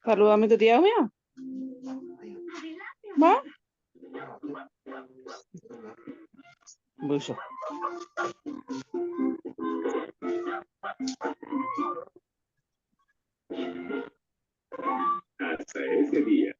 Saludame tu tía mía. ¿Va? Voy yo. Hasta ese día.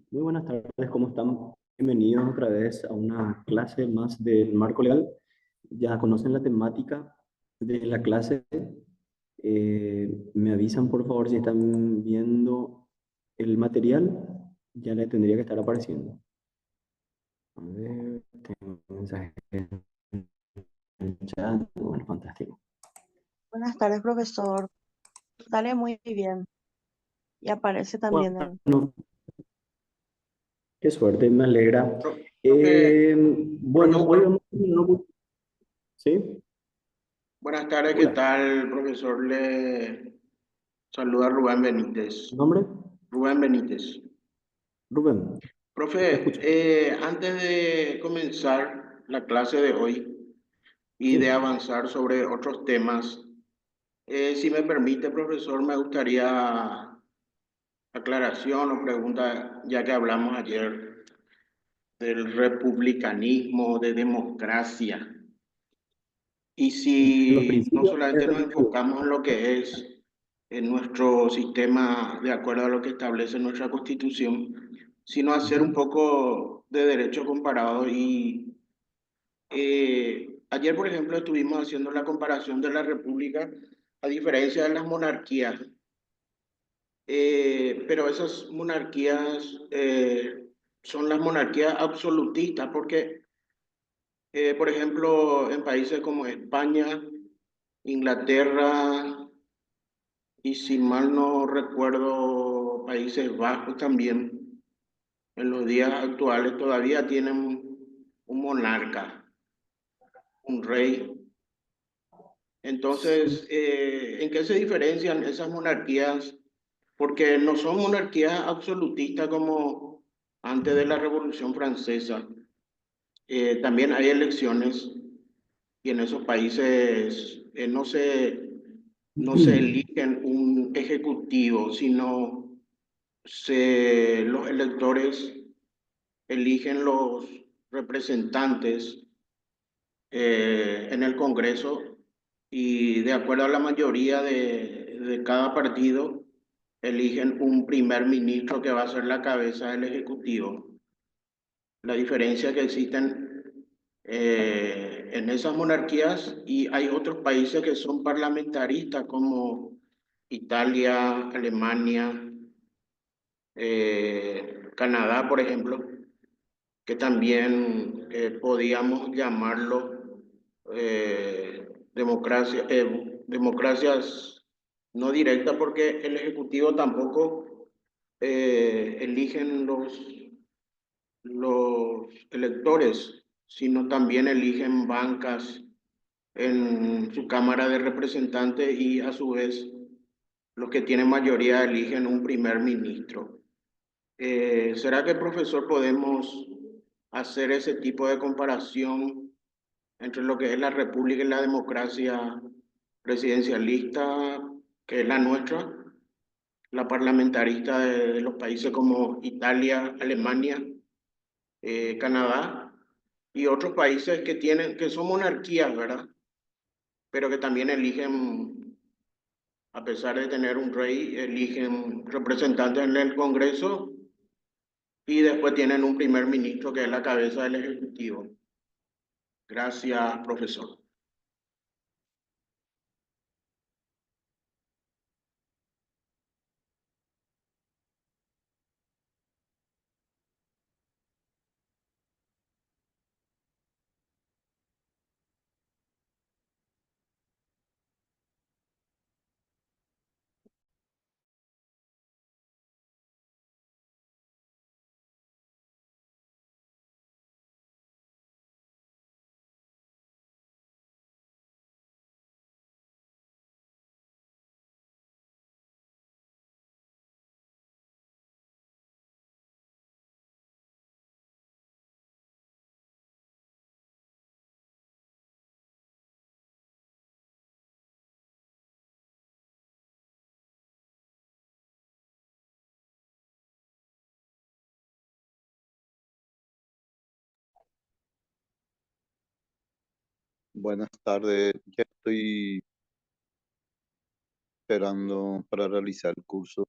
Muy buenas tardes, ¿cómo están? Bienvenidos otra vez a una clase más del marco legal. Ya conocen la temática de la clase. Me avisan por favor si están viendo el material. Ya le tendría que estar apareciendo. A ver, tengo un mensaje en el chat. Bueno, fantástico. Buenas tardes, profesor. Sale muy bien. Y aparece también el... Bueno, qué suerte, me alegra. Profe, Bueno, hoy profesor, vamos... ¿Sí? buenas tardes, ¿qué Hola, tal, profesor? Le saluda Rubén Benítez. ¿tu nombre? Rubén Benítez. Rubén, te Profe, escucho. antes de comenzar la clase de hoy y de Sí. avanzar sobre otros temas, si me permite, profesor, me gustaría aclaración o pregunta, ya que hablamos ayer del republicanismo, de democracia. Y Los si no principios solamente nos enfocamos en lo que es en nuestro sistema de acuerdo a lo que establece nuestra Constitución, sino hacer un Ujú. poco de derecho comparado. Y ayer, por ejemplo, estuvimos haciendo la comparación de la República a diferencia de las monarquías. Pero esas monarquías son las monarquías absolutistas, porque, por ejemplo, en países como España, Inglaterra y si mal no recuerdo, Países Bajos también, en los días actuales todavía tienen un monarca, un rey. Sí, Entonces, ¿en qué se diferencian esas monarquías? Porque no son monarquías absolutistas como antes de la Revolución Francesa. También hay elecciones y en esos países no se eligen un ejecutivo, sino los electores eligen los representantes en el Congreso y de acuerdo a la mayoría de cada partido, eligen un primer ministro que va a ser la cabeza del Ejecutivo. La diferencia que existen en esas monarquías y hay otros países que son parlamentaristas como Italia, Alemania, Canadá, por ejemplo, que también podíamos llamarlo democracias no directas porque el Ejecutivo tampoco eligen los electores, sino también eligen bancas en su Cámara de Representantes y a su vez los que tienen mayoría eligen un primer ministro. ¿Será que, profesor, podemos hacer ese tipo de comparación entre lo que es la república y la democracia presidencialista, que es la nuestra, la parlamentarista de los países como Italia, Alemania, Canadá y otros países que son monarquías, ¿verdad? Pero que también eligen, a pesar de tener un rey, eligen representantes en el Congreso y después tienen un primer ministro que es la cabeza del Ejecutivo. Gracias, profesor. Buenas tardes, ya estoy esperando para realizar el curso.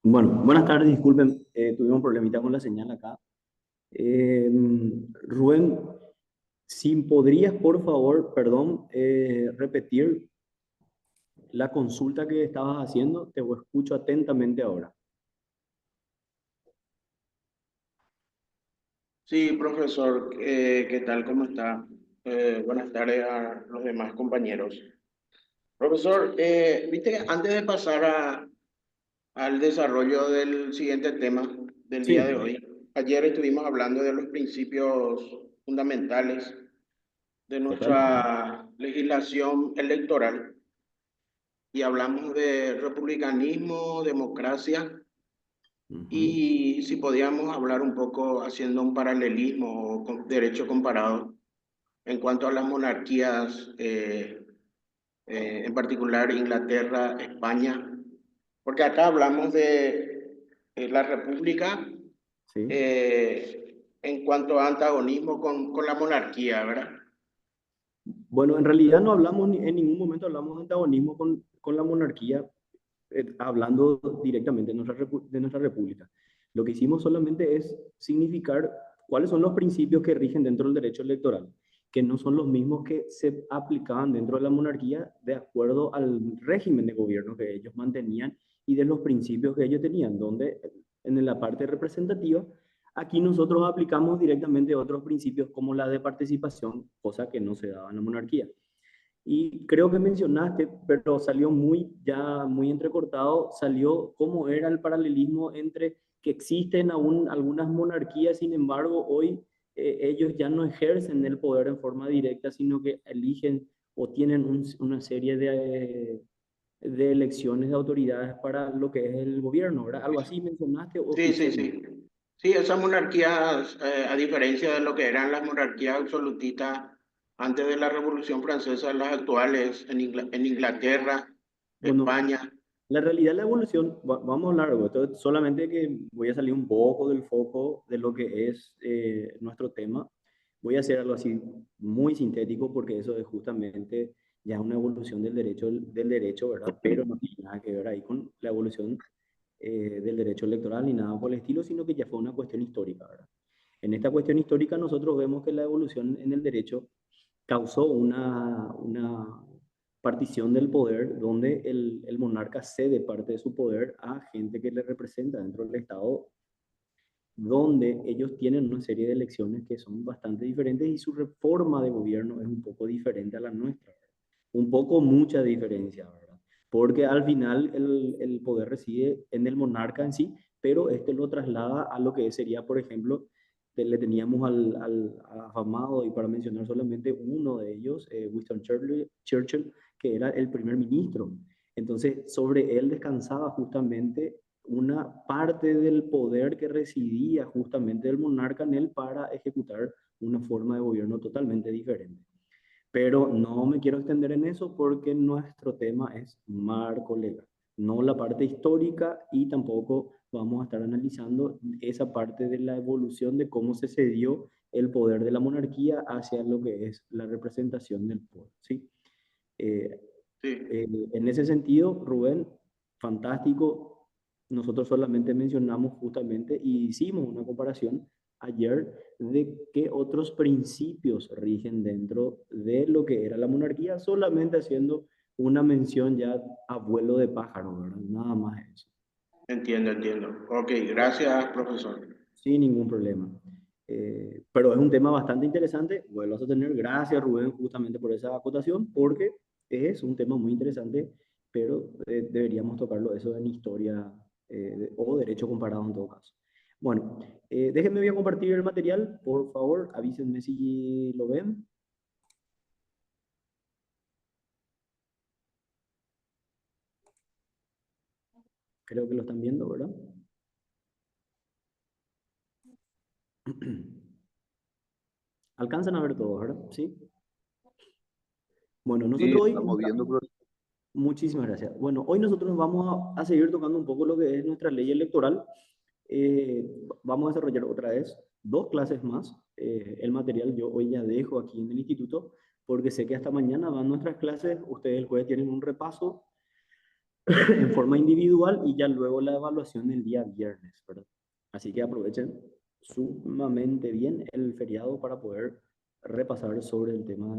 Bueno, buenas tardes, disculpen, tuvimos un problemita con la señal acá. Rubén, si podrías, por favor, perdón, repetir la consulta que estabas haciendo, te escucho atentamente ahora. Sí, profesor, ¿qué tal? ¿Cómo está? Buenas tardes a los demás compañeros. Profesor, viste que antes de pasar al desarrollo del siguiente tema del día de Sí, hoy, ayer estuvimos hablando de los principios fundamentales de totalmente. nuestra legislación electoral y hablamos de republicanismo, democracia Ujú. y si podíamos hablar un poco haciendo un paralelismo o con derecho comparado en cuanto a las monarquías, en particular Inglaterra, España, porque acá hablamos de la república Sí. en cuanto a antagonismo con la monarquía, ¿verdad? Bueno, en realidad no hablamos, en ningún momento hablamos de antagonismo con la monarquía, hablando directamente de de nuestra república. Lo que hicimos solamente es significar cuáles son los principios que rigen dentro del derecho electoral, que no son los mismos que se aplicaban dentro de la monarquía de acuerdo al régimen de gobierno que ellos mantenían y de los principios que ellos tenían, donde en la parte representativa, aquí nosotros aplicamos directamente otros principios como la de participación, cosa que no se daba en la monarquía. Y creo que mencionaste, pero salió muy, ya muy entrecortado, salió cómo era el paralelismo entre que existen aún algunas monarquías, sin embargo, hoy ellos ya no ejercen el poder en forma directa, sino que eligen o tienen una serie de elecciones de autoridades para lo que es el gobierno, ¿verdad? ¿Algo así mencionaste o Sí, sí, escuché mal? sí. Sí, esas monarquías, a diferencia de lo que eran las monarquías absolutistas antes de la Revolución Francesa, las actuales en Inglaterra, Bueno, España, La realidad de la evolución, vamos a hablar algo, esto solamente que voy a salir un poco del foco de lo que es nuestro tema. Voy a hacer algo así muy sintético porque eso es justamente ya una evolución del derecho, ¿verdad? Pero no tiene nada que ver ahí con la evolución del derecho electoral ni nada por el estilo, sino que ya fue una cuestión histórica, ¿verdad? En esta cuestión histórica nosotros vemos que la evolución en el derecho causó una partición del poder donde el monarca cede parte de su poder a gente que le representa dentro del Estado, donde ellos tienen una serie de elecciones que son bastante diferentes y su reforma de gobierno es un poco diferente a la nuestra, ¿verdad? Un poco mucha diferencia, ¿verdad? Porque al final el poder reside en el monarca en sí, pero este lo traslada a lo que sería, por ejemplo, le teníamos al afamado, y para mencionar solamente uno de ellos, Winston Churchill, que era el primer ministro. Entonces, sobre él descansaba justamente una parte del poder que residía justamente del monarca en él para ejecutar una forma de gobierno totalmente diferente. Pero no me quiero extender en eso porque nuestro tema es marco legal, no la parte histórica, y tampoco vamos a estar analizando esa parte de la evolución de cómo se cedió el poder de la monarquía hacia lo que es la representación del pueblo, ¿sí? Eh, Sí, en ese sentido, Rubén, fantástico. Nosotros solamente mencionamos justamente y hicimos una comparación ayer de qué otros principios rigen dentro de lo que era la monarquía, solamente haciendo una mención ya a vuelo de pájaro, ¿verdad? Nada más eso. entiendo, entiendo. Ok, gracias, profesor. Sin ningún problema. Pero es un tema bastante interesante. Vuelvas a tener. Gracias, Rubén, justamente por esa acotación, porque es un tema muy interesante, pero deberíamos tocarlo eso en historia o derecho comparado en todo caso. Bueno, déjenme voy a compartir el material, por favor, avísenme si lo ven. Creo que lo están viendo, ¿verdad? Alcanzan a ver todo, ¿verdad? Sí. Bueno, Sí, nosotros hoy estamos viendo, profesor. muchísimas gracias. Bueno, hoy nosotros vamos a seguir tocando un poco lo que es nuestra ley electoral. Vamos a desarrollar otra vez 2 clases más. El material yo hoy ya dejo aquí en el instituto porque sé que hasta mañana van nuestras clases. Ustedes el jueves tienen un repaso en forma individual y ya luego la evaluación el día viernes, ¿verdad? Así que aprovechen sumamente bien el feriado para poder repasar sobre el tema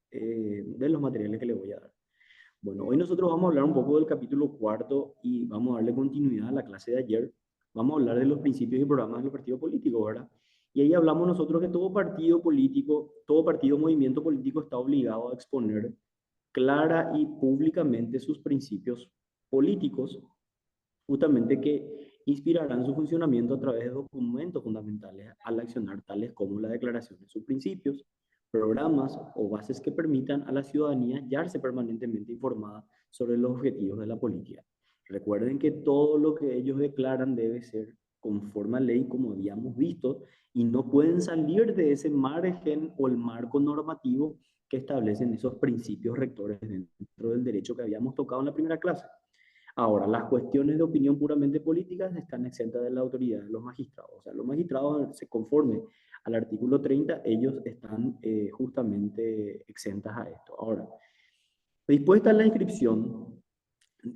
de los materiales que les voy a dar. Bueno, hoy nosotros vamos a hablar un poco del capítulo 4 y vamos a darle continuidad a la clase de ayer. Vamos a hablar de los principios y programas de los partidos políticos, ¿verdad? Y ahí hablamos nosotros que todo partido político, todo partido o movimiento político está obligado a exponer clara y públicamente sus principios políticos, justamente que inspirarán su funcionamiento a través de documentos fundamentales al accionar, tales como la declaración de sus principios, programas o bases que permitan a la ciudadanía hallarse permanentemente informada sobre los objetivos de la política. Recuerden que todo lo que ellos declaran debe ser conforme a ley, como habíamos visto, y no pueden salir de ese margen o el marco normativo que establecen esos principios rectores dentro del derecho que habíamos tocado en la primera clase. Ahora, las cuestiones de opinión puramente políticas están exentas de la autoridad de los magistrados. O sea, los magistrados, se conforme al artículo 30, ellos están justamente exentas a esto. Ahora, dispuesta la inscripción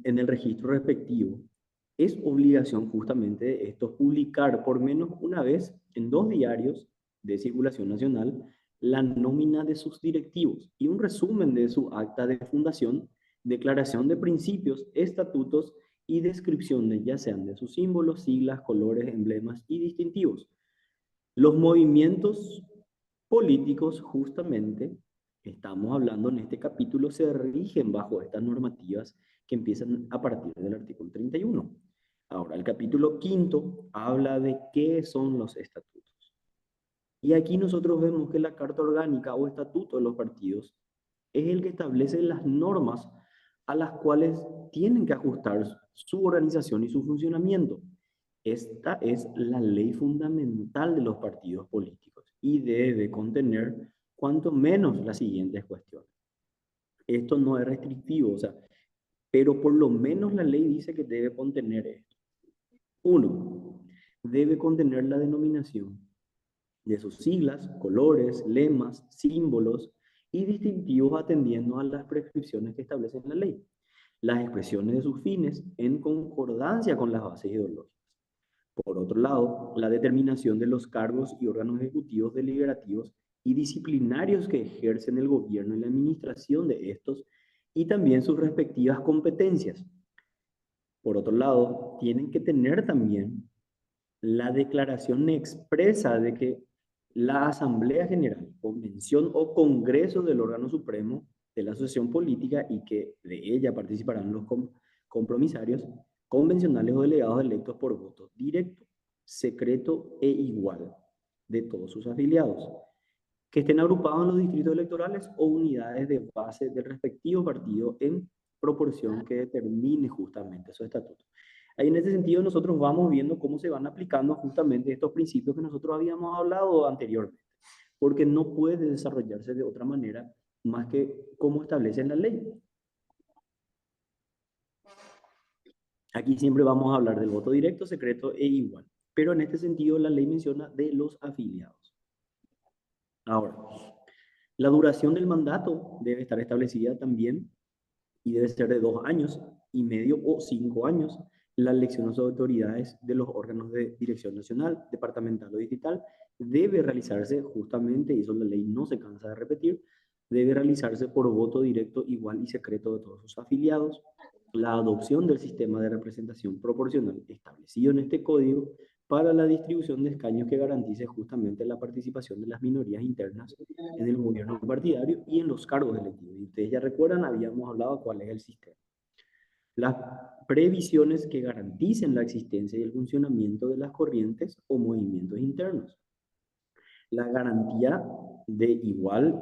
en el registro respectivo, es obligación justamente de estos publicar por menos una vez en 2 diarios de circulación nacional la nómina de sus directivos y un resumen de su acta de fundación, declaración de principios, estatutos y descripciones, ya sean de sus símbolos, siglas, colores, emblemas y distintivos. Los movimientos políticos, justamente, estamos hablando en este capítulo, se rigen bajo estas normativas que empiezan a partir del artículo 31. Ahora, el capítulo 5 habla de qué son los estatutos. Y aquí nosotros vemos que la Carta Orgánica o Estatuto de los partidos es el que establece las normas a las cuales tienen que ajustar su organización y su funcionamiento. Esta es la ley fundamental de los partidos políticos y debe contener cuanto menos las siguientes cuestiones. Esto no es restrictivo, o sea, pero por lo menos la ley dice que debe contener esto. 1. Debe contener la denominación de sus siglas, colores, lemas, símbolos y distintivos atendiendo a las prescripciones que establece la ley. Las expresiones de sus fines en concordancia con las bases ideológicas. Por otro lado, la determinación de los cargos y órganos ejecutivos, deliberativos y disciplinarios que ejercen el gobierno y la administración de estos y también sus respectivas competencias. Por otro lado, tienen que tener también la declaración expresa de que la Asamblea General, Convención o Congreso del órgano supremo de la asociación política y que de ella participarán los compromisarios convencionales o delegados electos por voto directo, secreto e igual de todos sus afiliados, que estén agrupados en los distritos electorales o unidades de base del respectivo partido en proporción que determine justamente su estatuto. Ahí en ese sentido nosotros vamos viendo cómo se van aplicando justamente estos principios que nosotros habíamos hablado anteriormente, porque no puede desarrollarse de otra manera más que como establece la ley. Aquí siempre vamos a hablar del voto directo, secreto e igual, pero en este sentido la ley menciona de los afiliados. Ahora, la duración del mandato debe estar establecida también y debe ser de 2 años y medio o 5 años. La elección de las autoridades de los órganos de dirección nacional, departamental o distrital debe realizarse justamente, y eso la ley no se cansa de repetir, debe realizarse por voto directo, igual y secreto de todos sus afiliados. La adopción del sistema de representación proporcional establecido en este código para la distribución de escaños que garantice justamente la participación de las minorías internas en el gobierno partidario y en los cargos electivos. Y ustedes ya recuerdan, habíamos hablado cuál es el sistema. Las previsiones que garanticen la existencia y el funcionamiento de las corrientes o movimientos internos. La garantía de igualdad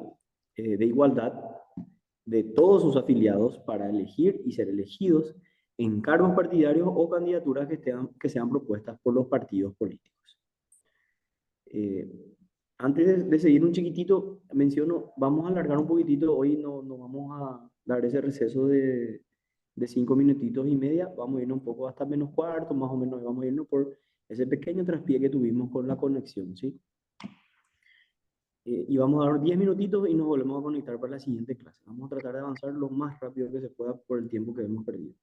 de todos sus afiliados para elegir y ser elegidos en cargos partidarios o candidaturas que sean propuestas por los partidos políticos. Antes de seguir un chiquitito, menciono, vamos a alargar un poquitito, hoy no vamos a dar ese receso de 5 minutitos y media, vamos a irnos un poco hasta menos cuarto, más o menos vamos a irnos por ese pequeño traspié que tuvimos con la conexión, ¿sí? Y vamos a dar 10 minutitos y nos volvemos a conectar para la siguiente clase. Vamos a tratar de avanzar lo más rápido que se pueda por el tiempo que hemos perdido.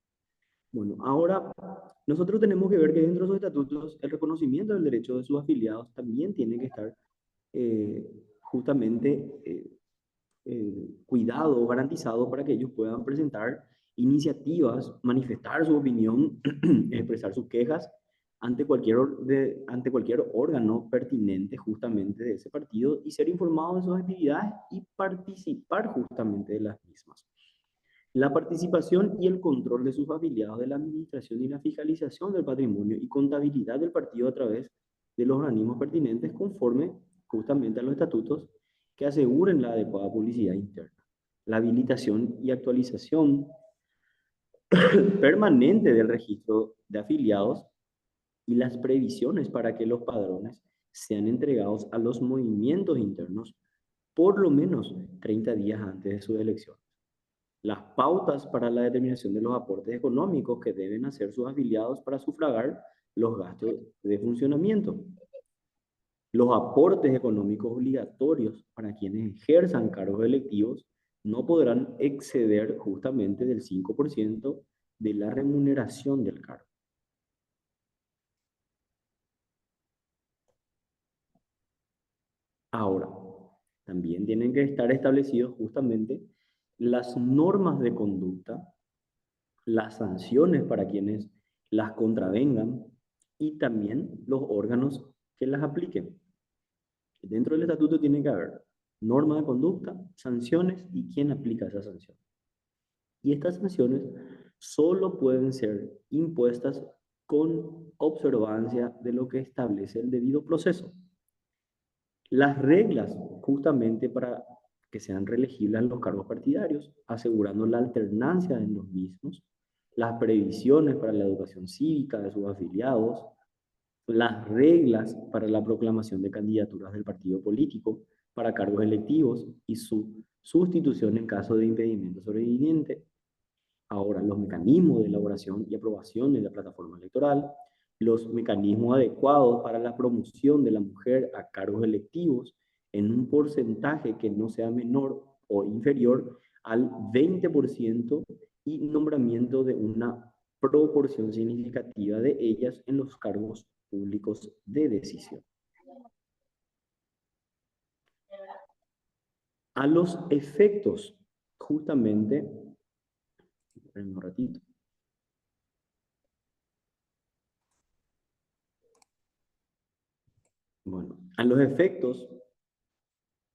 Bueno, ahora nosotros tenemos que ver que dentro de sus estatutos el reconocimiento del derecho de sus afiliados también tiene que estar justamente cuidado, garantizado para que ellos puedan presentar iniciativas, manifestar su opinión, expresar sus quejas ante cualquier órgano pertinente justamente de ese partido y ser informados de sus actividades y participar justamente de las mismas. La participación y el control de sus afiliados de la administración y la fiscalización del patrimonio y contabilidad del partido a través de los organismos pertinentes conforme justamente a los estatutos que aseguren la adecuada publicidad interna. La habilitación y actualización permanente del registro de afiliados y las previsiones para que los padrones sean entregados a los movimientos internos por lo menos 30 días antes de su elección. Las pautas para la determinación de los aportes económicos que deben hacer sus afiliados para sufragar los gastos de funcionamiento. Los aportes económicos obligatorios para quienes ejerzan cargos electivos no podrán exceder justamente del 5% de la remuneración del cargo. Ahora, también tienen que estar establecidos justamente las normas de conducta, las sanciones para quienes las contravengan y también los órganos que las apliquen. Dentro del estatuto tiene que haber normas de conducta, sanciones y quién aplica esas sanciones. Y estas sanciones solo pueden ser impuestas con observancia de lo que establece el debido proceso. Las reglas justamente para que sean reelegibles los cargos partidarios, asegurando la alternancia en los mismos, las previsiones para la educación cívica de sus afiliados, las reglas para la proclamación de candidaturas del partido político para cargos electivos y su sustitución en caso de impedimento sobreviviente, Ahora, los mecanismos de elaboración y aprobación de la plataforma electoral, los mecanismos adecuados para la promoción de la mujer a cargos electivos en un porcentaje que no sea menor o inferior al 20% y nombramiento de una proporción significativa de ellas en los cargos públicos de decisión. A los efectos, justamente, un ratito. Bueno, a los efectos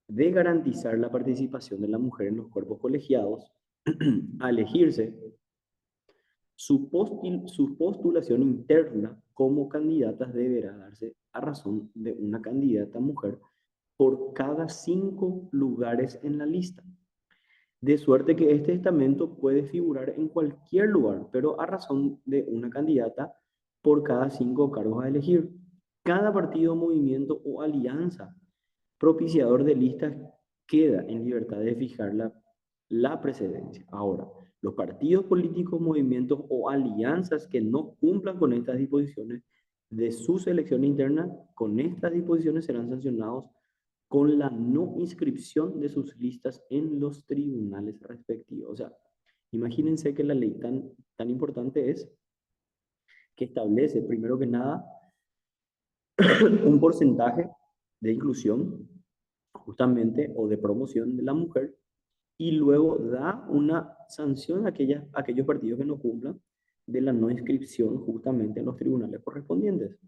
de garantizar la participación de la mujer en los cuerpos colegiados, a elegirse su postulación interna como candidatas deberá darse a razón de una candidata mujer por cada 5 lugares en la lista. De suerte que este estamento puede figurar en cualquier lugar, pero a razón de una candidata por cada 5 cargos a elegir. Cada partido, movimiento o alianza propiciador de listas queda en libertad de fijar la precedencia. Ahora, los partidos políticos, movimientos o alianzas que no cumplan con estas disposiciones de su selección interna, con estas disposiciones serán sancionados con la no inscripción de sus listas en los tribunales respectivos. O sea, imagínense que la ley tan importante es que establece, primero que nada, un porcentaje de inclusión, justamente, o de promoción de la mujer, y luego da una sanción a aquellos partidos que no cumplan de la no inscripción justamente en los tribunales correspondientes.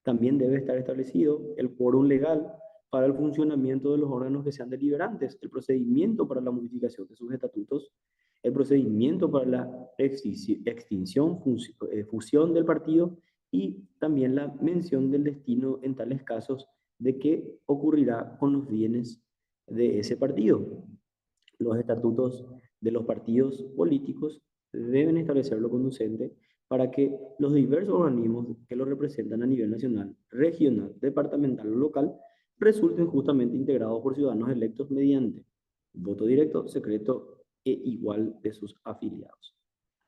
También debe estar establecido el quórum legal para el funcionamiento de los órganos que sean deliberantes, el procedimiento para la modificación de sus estatutos, el procedimiento para la extinción, fusión del partido y también la mención del destino en tales casos de qué ocurrirá con los bienes de ese partido. Los estatutos de los partidos políticos deben establecer lo conducente para que los diversos organismos que lo representan a nivel nacional, regional, departamental o local resulten justamente integrados por ciudadanos electos mediante voto directo, secreto e igual de sus afiliados.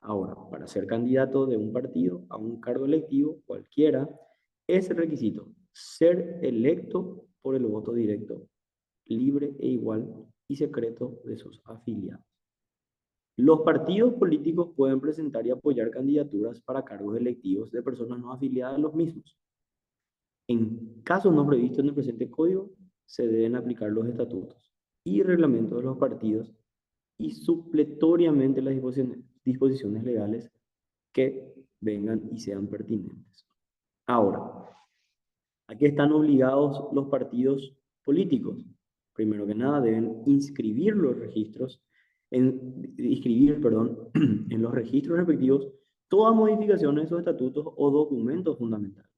Ahora, para ser candidato de un partido a un cargo electivo cualquiera, es requisito ser electo por el voto directo, libre e igual y secreto de sus afiliados. Los partidos políticos pueden presentar y apoyar candidaturas para cargos electivos de personas no afiliadas a los mismos. En casos no previstos en el presente código, se deben aplicar los estatutos y reglamentos de los partidos y supletoriamente las disposiciones legales que vengan y sean pertinentes. Ahora, ¿a qué están obligados los partidos políticos? Primero que nada, deben inscribir los registros, en los registros respectivos todas modificaciones de sus estatutos o documentos fundamentales.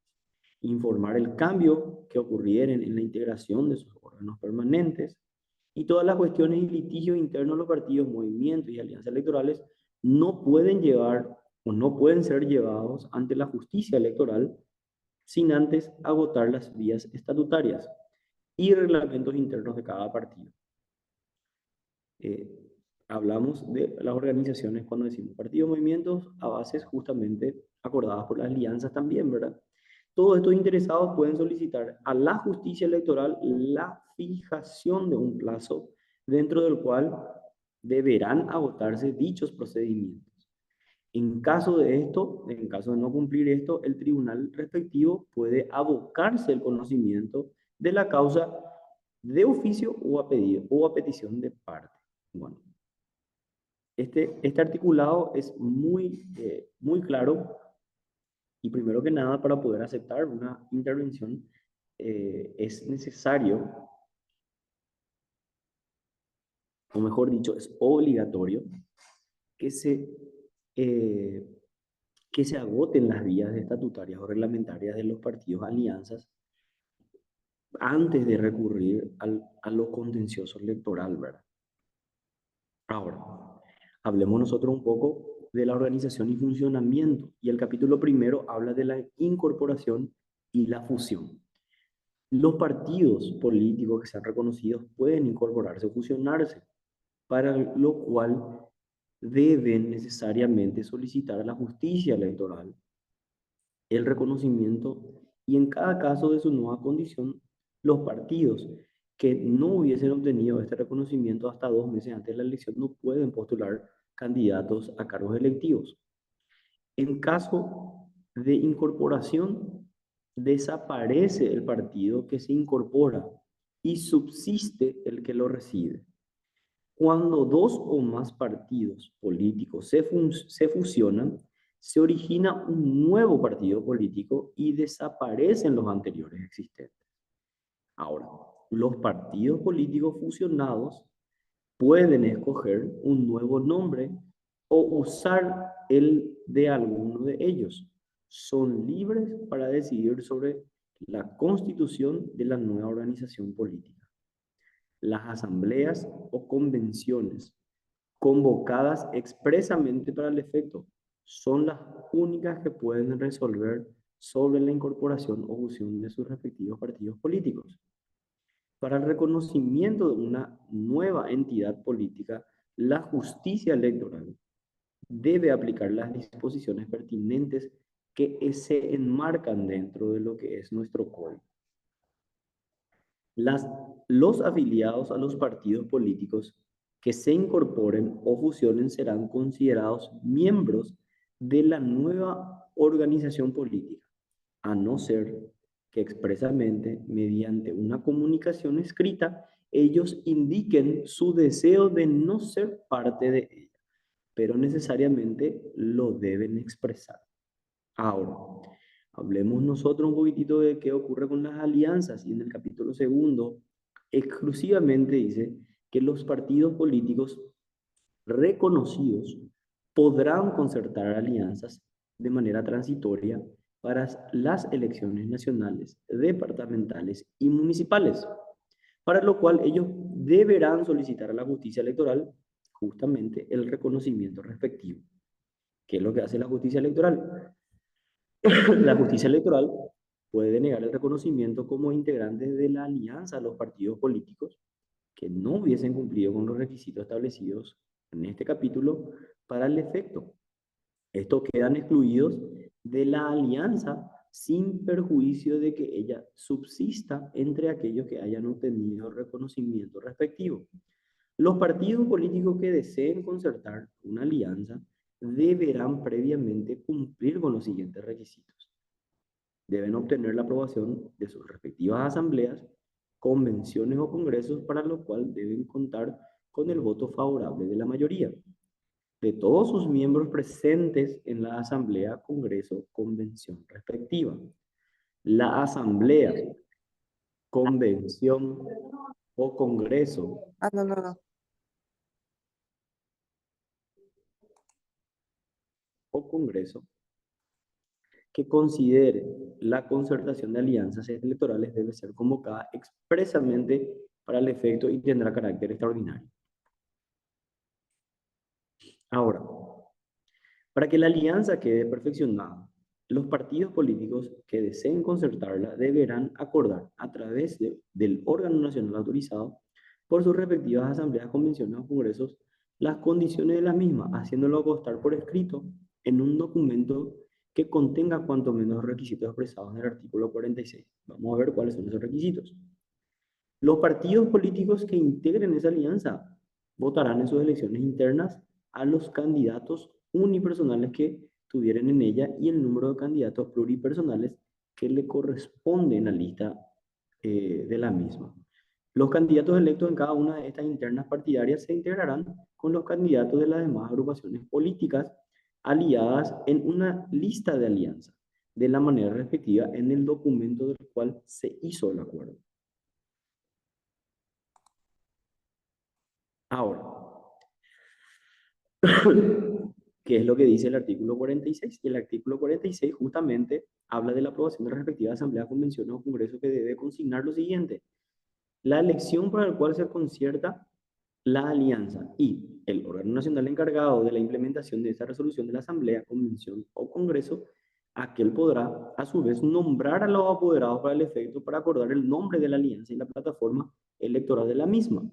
Informar el cambio que ocurrieren en la integración de sus órganos permanentes y todas las cuestiones y litigios internos de los partidos, movimientos y alianzas electorales no pueden ser llevados ante la justicia electoral sin antes agotar las vías estatutarias y reglamentos internos de cada partido. Hablamos de las organizaciones cuando decimos partidos, movimientos, a bases justamente acordadas por las alianzas también, ¿verdad? Todos estos interesados pueden solicitar a la justicia electoral la fijación de un plazo dentro del cual deberán agotarse dichos procedimientos. En caso de no cumplir esto, el tribunal respectivo puede abocarse el conocimiento de la causa de oficio o a petición de parte. Bueno, este articulado es muy claro y primero que nada, para poder aceptar una intervención es necesario, o mejor dicho, es obligatorio que se agoten las vías estatutarias o reglamentarias de los partidos alianzas antes de recurrir a lo contencioso electoral, ¿verdad? Ahora, hablemos nosotros un poco de la organización y funcionamiento, y el capítulo primero habla de la incorporación y la fusión. Los partidos políticos que sean reconocidos pueden incorporarse o fusionarse, para lo cual deben necesariamente solicitar a la justicia electoral el reconocimiento y en cada caso de su nueva condición, los partidos que no hubiesen obtenido este reconocimiento hasta 2 meses antes de la elección no pueden postular candidatos a cargos electivos. En caso de incorporación, desaparece el partido que se incorpora y subsiste el que lo recibe. Cuando dos o más partidos políticos se fusionan, se origina un nuevo partido político y desaparecen los anteriores existentes. Ahora, los partidos políticos fusionados pueden escoger un nuevo nombre o usar el de alguno de ellos. Son libres para decidir sobre la constitución de la nueva organización política. Las asambleas o convenciones convocadas expresamente para el efecto son las únicas que pueden resolver sobre la incorporación o fusión de sus respectivos partidos políticos. Para el reconocimiento de una nueva entidad política, la justicia electoral debe aplicar las disposiciones pertinentes que se enmarcan dentro de lo que es nuestro código. Los afiliados a los partidos políticos que se incorporen o fusionen serán considerados miembros de la nueva organización política, a no ser que expresamente, mediante una comunicación escrita, ellos indiquen su deseo de no ser parte de ella, pero necesariamente lo deben expresar. Ahora, hablemos nosotros un poquitito de qué ocurre con las alianzas, y en el capítulo 2, exclusivamente dice que los partidos políticos reconocidos podrán concertar alianzas de manera transitoria para las elecciones nacionales, departamentales y municipales, para lo cual ellos deberán solicitar a la justicia electoral justamente el reconocimiento respectivo. ¿Qué es lo que hace la justicia electoral? La justicia electoral puede denegar el reconocimiento como integrantes de la alianza a los partidos políticos que no hubiesen cumplido con los requisitos establecidos en este capítulo para el efecto. Estos quedan excluidos de la alianza sin perjuicio de que ella subsista entre aquellos que hayan obtenido reconocimiento respectivo. Los partidos políticos que deseen concertar una alianza deberán previamente cumplir con los siguientes requisitos. Deben obtener la aprobación de sus respectivas asambleas, convenciones o congresos, para lo cual deben contar con el voto favorable de la mayoría de todos sus miembros presentes en la asamblea, congreso, convención respectiva. La asamblea, convención o congreso No. o congreso que considere la concertación de alianzas electorales debe ser convocada expresamente para el efecto y tendrá carácter extraordinario. Ahora, para que la alianza quede perfeccionada, los partidos políticos que deseen concertarla deberán acordar a través del órgano nacional autorizado por sus respectivas asambleas, convenciones o congresos las condiciones de la misma, haciéndolo constar por escrito en un documento que contenga cuanto menos requisitos expresados en el artículo 46. Vamos a ver cuáles son esos requisitos. Los partidos políticos que integren esa alianza votarán en sus elecciones internas a los candidatos unipersonales que tuvieran en ella y el número de candidatos pluripersonales que le corresponde en la lista de la misma. Los candidatos electos en cada una de estas internas partidarias se integrarán con los candidatos de las demás agrupaciones políticas aliadas en una lista de alianza, de la manera respectiva en el documento del cual se hizo el acuerdo. Ahora, ¿qué es lo que dice el artículo 46? Y el artículo 46 justamente habla de la aprobación de la respectiva asamblea, convención o congreso, que debe consignar lo siguiente: la elección para la cual se concierta la alianza y el órgano nacional encargado de la implementación de esa resolución de la asamblea, convención o congreso, aquel podrá a su vez nombrar a los apoderados para el efecto para acordar el nombre de la alianza y la plataforma electoral de la misma.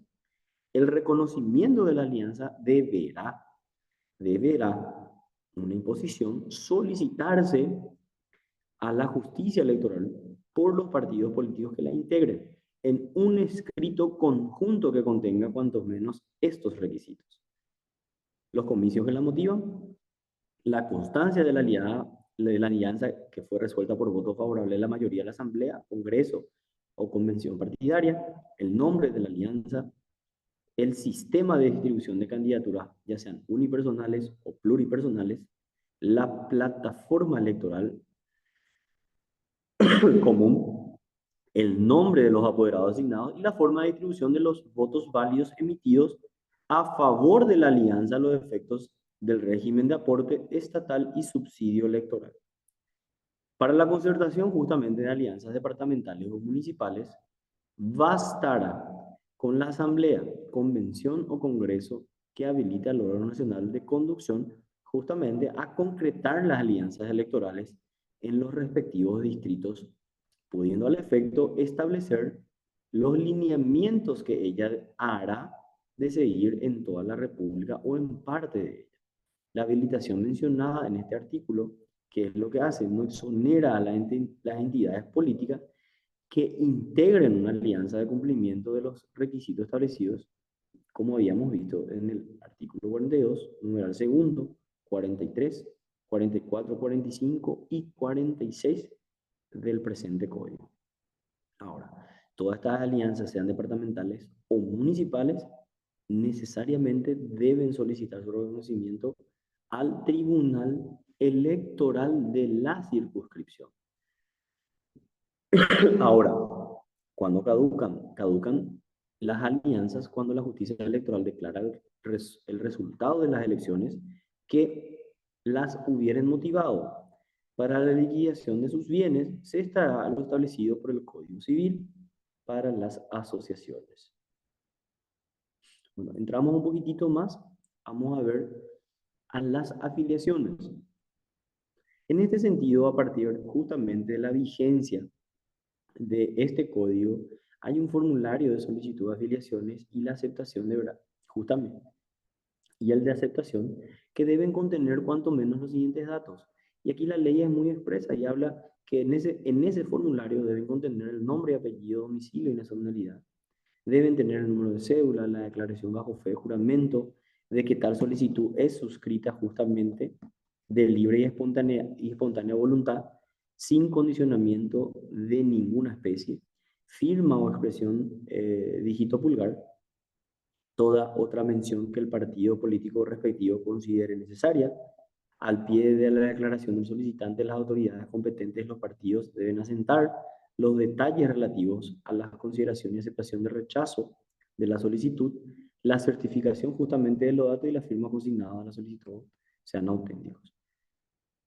El reconocimiento de la alianza deberá deberá una imposición solicitarse a la justicia electoral por los partidos políticos que la integren en un escrito conjunto que contenga cuanto menos estos requisitos: los comicios que la motivan, la constancia de la alianza que fue resuelta por voto favorable de la mayoría de la Asamblea, Congreso o Convención partidaria, el nombre de la alianza, el sistema de distribución de candidaturas, ya sean unipersonales o pluripersonales, la plataforma electoral común, el nombre de los apoderados asignados y la forma de distribución de los votos válidos emitidos a favor de la alianza a los efectos del régimen de aporte estatal y subsidio electoral. Para la concertación justamente de alianzas departamentales o municipales, bastará con la asamblea, convención o congreso que habilite al órgano nacional de conducción justamente a concretar las alianzas electorales en los respectivos distritos, pudiendo al efecto establecer los lineamientos que ella hará de seguir en toda la República o en parte de ella. La habilitación mencionada en este artículo, que es lo que hace, no exonera a las entidades políticas que integren una alianza de cumplimiento de los requisitos establecidos, como habíamos visto en el artículo 42, numeral segundo, 43, 44, 45 y 46 del presente código. Ahora, todas estas alianzas, sean departamentales o municipales, necesariamente deben solicitar su reconocimiento al Tribunal Electoral de la circunscripción. Ahora, ¿cuándo caducan? Caducan las alianzas cuando la justicia electoral declara el resultado de las elecciones que las hubieran motivado. Para la liquidación de sus bienes se estará lo establecido por el Código Civil para las asociaciones. Bueno, entramos un poquitito más, vamos a ver a las afiliaciones. En este sentido, a partir justamente de la vigencia de este código, hay un formulario de solicitud de afiliaciones y la aceptación deberá, justamente, y el de aceptación, que deben contener cuanto menos los siguientes datos. Y aquí la ley es muy expresa y habla que en ese formulario deben contener el nombre, apellido, domicilio y nacionalidad. Deben tener el número de cédula, la declaración bajo fe, juramento de que tal solicitud es suscrita justamente de libre y espontánea voluntad, sin condicionamiento de ninguna especie, firma o expresión dígito pulgar, toda otra mención que el partido político respectivo considere necesaria. Al pie de la declaración del solicitante, las autoridades competentes de los partidos deben asentar los detalles relativos a la consideración y aceptación de rechazo de la solicitud, la certificación justamente de los datos y la firma consignada a la solicitud sean auténticos.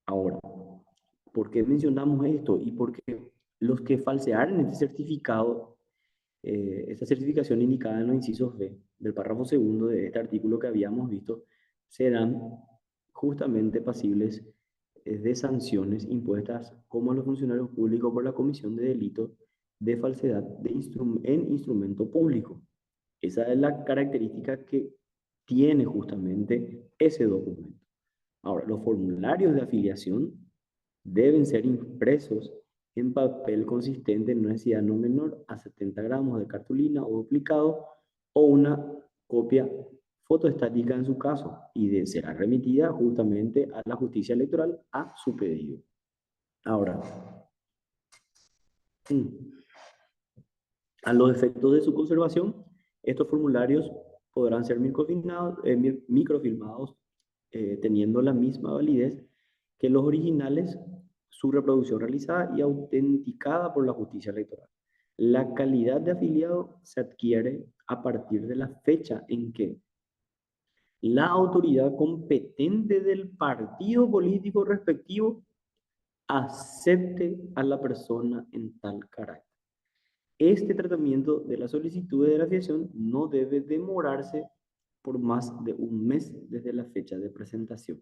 Ahora, ¿por qué mencionamos esto? Y porque los que falsearon este certificado, esta certificación indicada en los incisos B del párrafo segundo de este artículo que habíamos visto, serán justamente pasibles de sanciones impuestas como a los funcionarios públicos por la comisión de delitos de falsedad en instrumento público. Esa es la característica que tiene justamente ese documento. Ahora, los formularios de afiliación deben ser impresos en papel consistente en una densidad no menor a 70 gramos de cartulina o duplicado, o una copia fotoestática en su caso, y será remitida justamente a la justicia electoral a su pedido. Ahora, a los efectos de su conservación, estos formularios podrán ser microfilmados teniendo la misma validez que los originales, su reproducción realizada y autenticada por la justicia electoral. La calidad de afiliado se adquiere a partir de la fecha en que la autoridad competente del partido político respectivo acepte a la persona en tal carácter. Este tratamiento de la solicitud de afiliación no debe demorarse por más de un mes desde la fecha de presentación.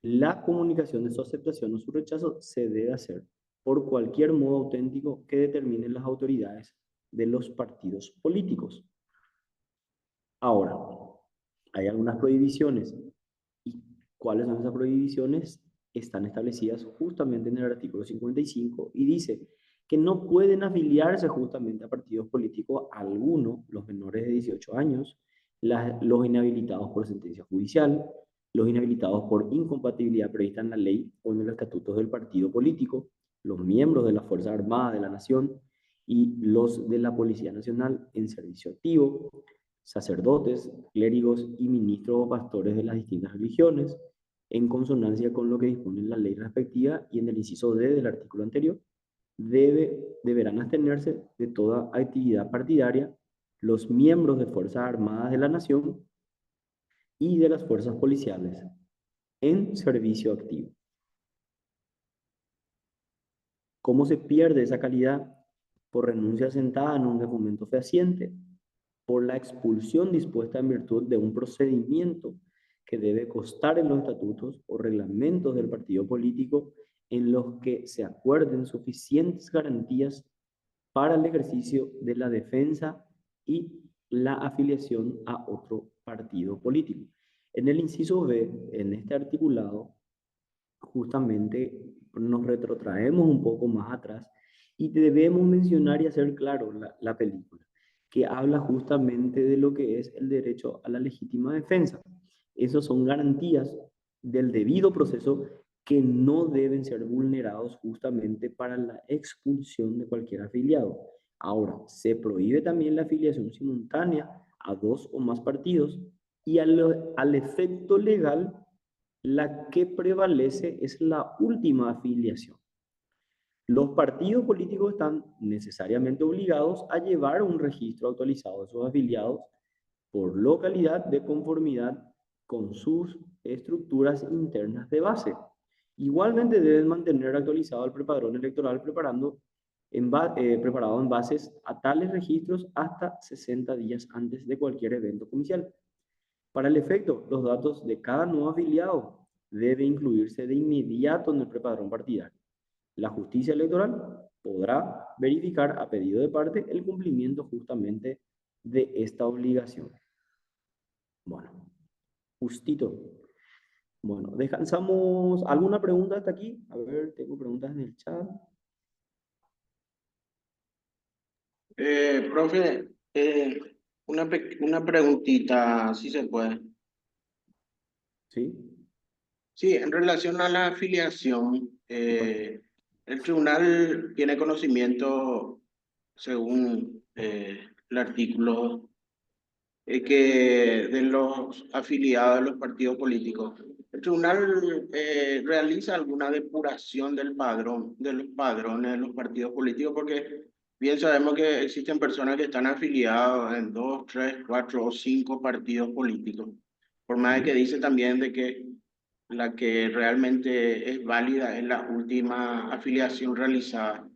La comunicación de su aceptación o su rechazo se debe hacer por cualquier modo auténtico que determinen las autoridades de los partidos políticos. Ahora, hay algunas prohibiciones y ¿Cuáles son esas prohibiciones? Están establecidas justamente en el artículo 55 y dice que no pueden afiliarse justamente a partidos políticos alguno, los menores de 18 años, los inhabilitados por sentencia judicial, los inhabilitados por incompatibilidad prevista en la ley o en los estatutos del partido político, los miembros de la Fuerza Armada de la Nación y los de la Policía Nacional en servicio activo, sacerdotes, clérigos y ministros o pastores de las distintas religiones, en consonancia con lo que dispone la ley respectiva y en el inciso D del artículo anterior, deberán abstenerse de toda actividad partidaria los miembros de Fuerzas Armadas de la Nación y de las fuerzas policiales en servicio activo. ¿Cómo se pierde esa calidad? Por renuncia sentada en un documento fehaciente, por la expulsión dispuesta en virtud de un procedimiento que debe constar en los estatutos o reglamentos del partido político en los que se acuerden suficientes garantías para el ejercicio de la defensa y la afiliación a otro partido político. En el inciso B, en este articulado, justamente nos retrotraemos un poco más atrás y debemos mencionar y hacer claro la película, que habla justamente de lo que es el derecho a la legítima defensa. Esas son garantías del debido proceso que no deben ser vulnerados justamente para la expulsión de cualquier afiliado. Ahora, se prohíbe también la afiliación simultánea a dos o más partidos y al efecto legal, la que prevalece es la última afiliación. Los partidos políticos están necesariamente obligados a llevar un registro actualizado de sus afiliados por localidad de conformidad con sus estructuras internas de base. Igualmente deben mantener actualizado el prepadrón electoral preparado en bases a tales registros hasta 60 días antes de cualquier evento comercial. Para el efecto, los datos de cada nuevo afiliado debe incluirse de inmediato en el prepadrón partidario. La justicia electoral podrá verificar a pedido de parte el cumplimiento justamente de esta obligación. Bueno, justito. Bueno, descansamos. ¿Alguna pregunta hasta aquí? A ver, tengo preguntas en el chat. Profe, una preguntita, si se puede. ¿Sí? Sí, en relación a la afiliación, el tribunal tiene conocimiento, según el artículo, que de los afiliados de los partidos políticos. El tribunal realiza alguna depuración del padrón, de los padrones de los partidos políticos, porque bien sabemos que existen personas que están afiliadas en 2, 3, 4 o 5 partidos políticos. Por más de que dice también de que la que realmente es válida es la última afiliación realizada.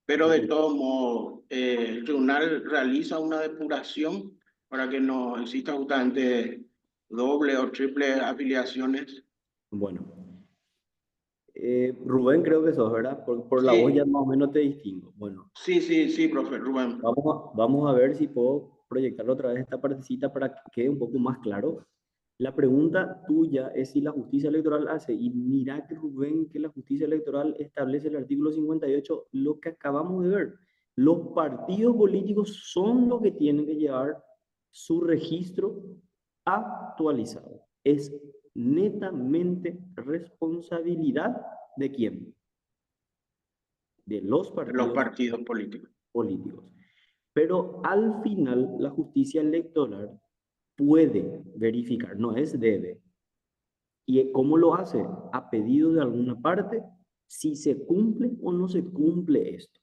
Pero de todos modos, el tribunal realiza una depuración para que no exista justamente doble o triple afiliaciones. Bueno. Rubén creo que sos, ¿verdad? Por la voz ya Sí, más o menos te distingo. Bueno, sí, profe Rubén. vamos a ver si puedo proyectar otra vez esta partecita para que quede un poco más claro. La pregunta tuya es si la justicia electoral hace, y mira que Rubén, que la justicia electoral establece el artículo 58, lo que acabamos de ver. Los partidos políticos son los que tienen que llevar su registro actualizado. Es netamente responsabilidad de quién? De los Los partidos partidos políticos. políticos. Pero al final la justicia electoral puede verificar, no es debe. ¿Y cómo lo hace? A pedido de alguna parte, si se cumple o no se cumple esto,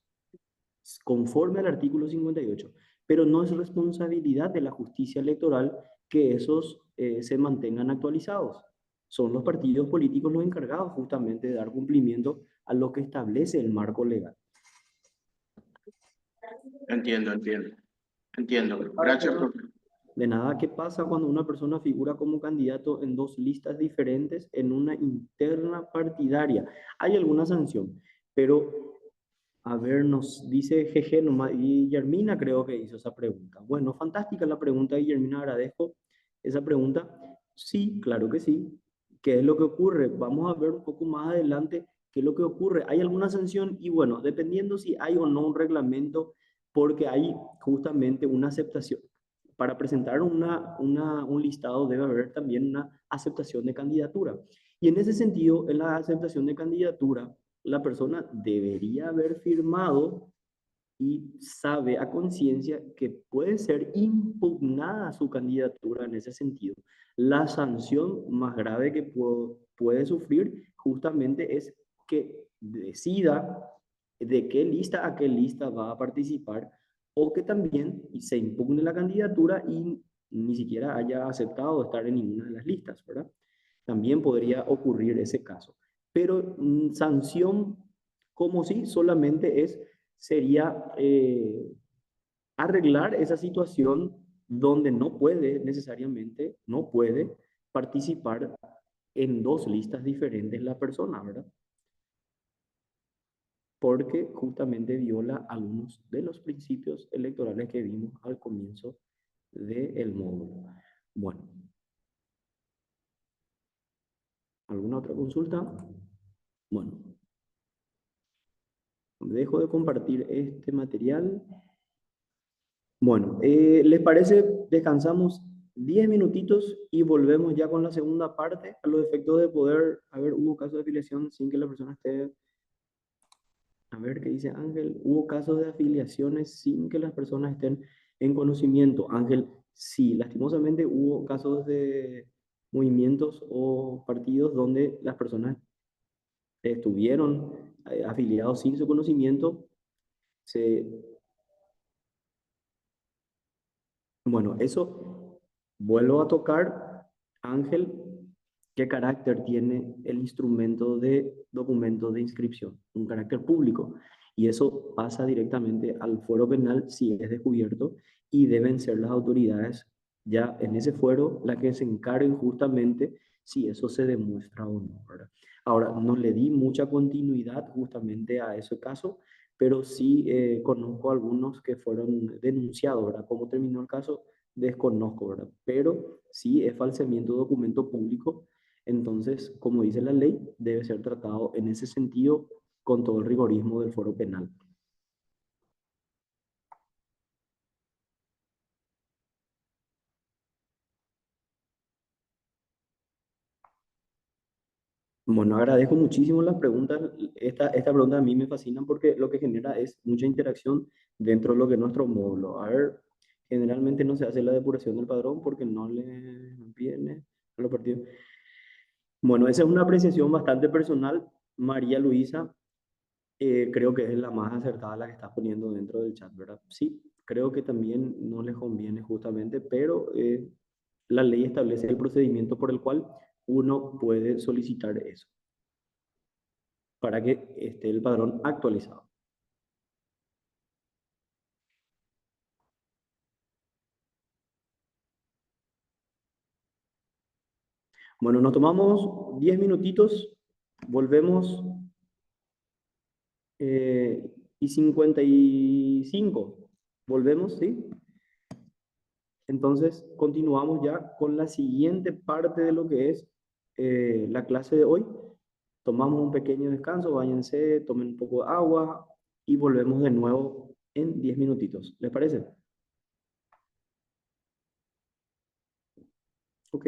conforme al artículo 58. Pero no es responsabilidad de la justicia electoral que esos se mantengan actualizados. Son los partidos políticos los encargados justamente de dar cumplimiento a lo que establece el marco legal. Entiendo. Gracias, profe. De nada, ¿qué pasa cuando una persona figura como candidato en dos listas diferentes en una interna partidaria? Hay alguna sanción, pero a ver, nos dice GG nomás, y Guillermina creo que hizo esa pregunta. Bueno, fantástica la pregunta, Guillermina, agradezco esa pregunta. Sí, claro que sí. ¿qué es lo que ocurre? Vamos a ver un poco más adelante qué es lo que ocurre. ¿Hay alguna sanción? Y bueno, dependiendo si hay o no un reglamento, porque hay justamente una aceptación. Para presentar un listado debe haber también una aceptación de candidatura. Y en ese sentido, en la aceptación de candidatura, la persona debería haber firmado y sabe a conciencia que puede ser impugnada su candidatura en ese sentido. La sanción más grave que puede sufrir justamente es que decida de qué lista a qué lista va a participar o que también se impugne la candidatura y ni siquiera haya aceptado estar en ninguna de las listas, ¿verdad? También podría ocurrir ese caso. Pero sanción como si solamente sería arreglar esa situación donde no puede necesariamente, no puede participar en dos listas diferentes la persona, ¿verdad? Porque justamente viola algunos de los principios electorales que vimos al comienzo del módulo. Bueno, ¿alguna otra consulta? Bueno, dejo de compartir este material. Bueno, ¿les parece? Descansamos 10 minutitos y volvemos ya con la segunda parte a los efectos de poder. A ver, hubo casos de afiliación sin que la persona esté. A ver qué dice Ángel. Hubo casos de afiliaciones sin que las personas estén en conocimiento. Ángel, sí, lastimosamente hubo casos de movimientos o partidos donde las personas estuvieron afiliados sin su conocimiento. Se Bueno, eso vuelvo a tocar, Ángel, ¿qué carácter tiene el instrumento de documento de inscripción? Un carácter público. Y eso pasa directamente al fuero penal si es descubierto y deben ser las autoridades ya en ese fuero las que se encarguen justamente si eso se demuestra o no, ¿verdad? Ahora, no le di mucha continuidad justamente a ese caso, pero sí conozco algunos que fueron denunciados, ¿verdad? ¿Cómo terminó el caso? Desconozco, ¿verdad? Pero sí es falseamiento de documento público, entonces, como dice la ley, debe ser tratado en ese sentido con todo el rigorismo del foro penal. Bueno, agradezco muchísimo las preguntas. Esta pregunta a mí me fascina porque lo que genera es mucha interacción dentro de lo que es nuestro módulo. A ver, generalmente no se hace la depuración del padrón porque no le viene a los partidos. Bueno, esa es una apreciación bastante personal. María Luisa, creo que es la más acertada la que estás poniendo dentro del chat, ¿verdad? Sí, creo que también no les conviene justamente, pero la ley establece el procedimiento por el cual uno puede solicitar eso para que esté el padrón actualizado. Bueno, nos tomamos 10 minutitos, volvemos y 55. Volvemos, ¿sí? Entonces, continuamos ya con la siguiente parte de lo que es la clase de hoy. Tomamos un pequeño descanso, váyanse, tomen un poco de agua y volvemos de nuevo en 10 minutitos. ¿Les parece? Ok.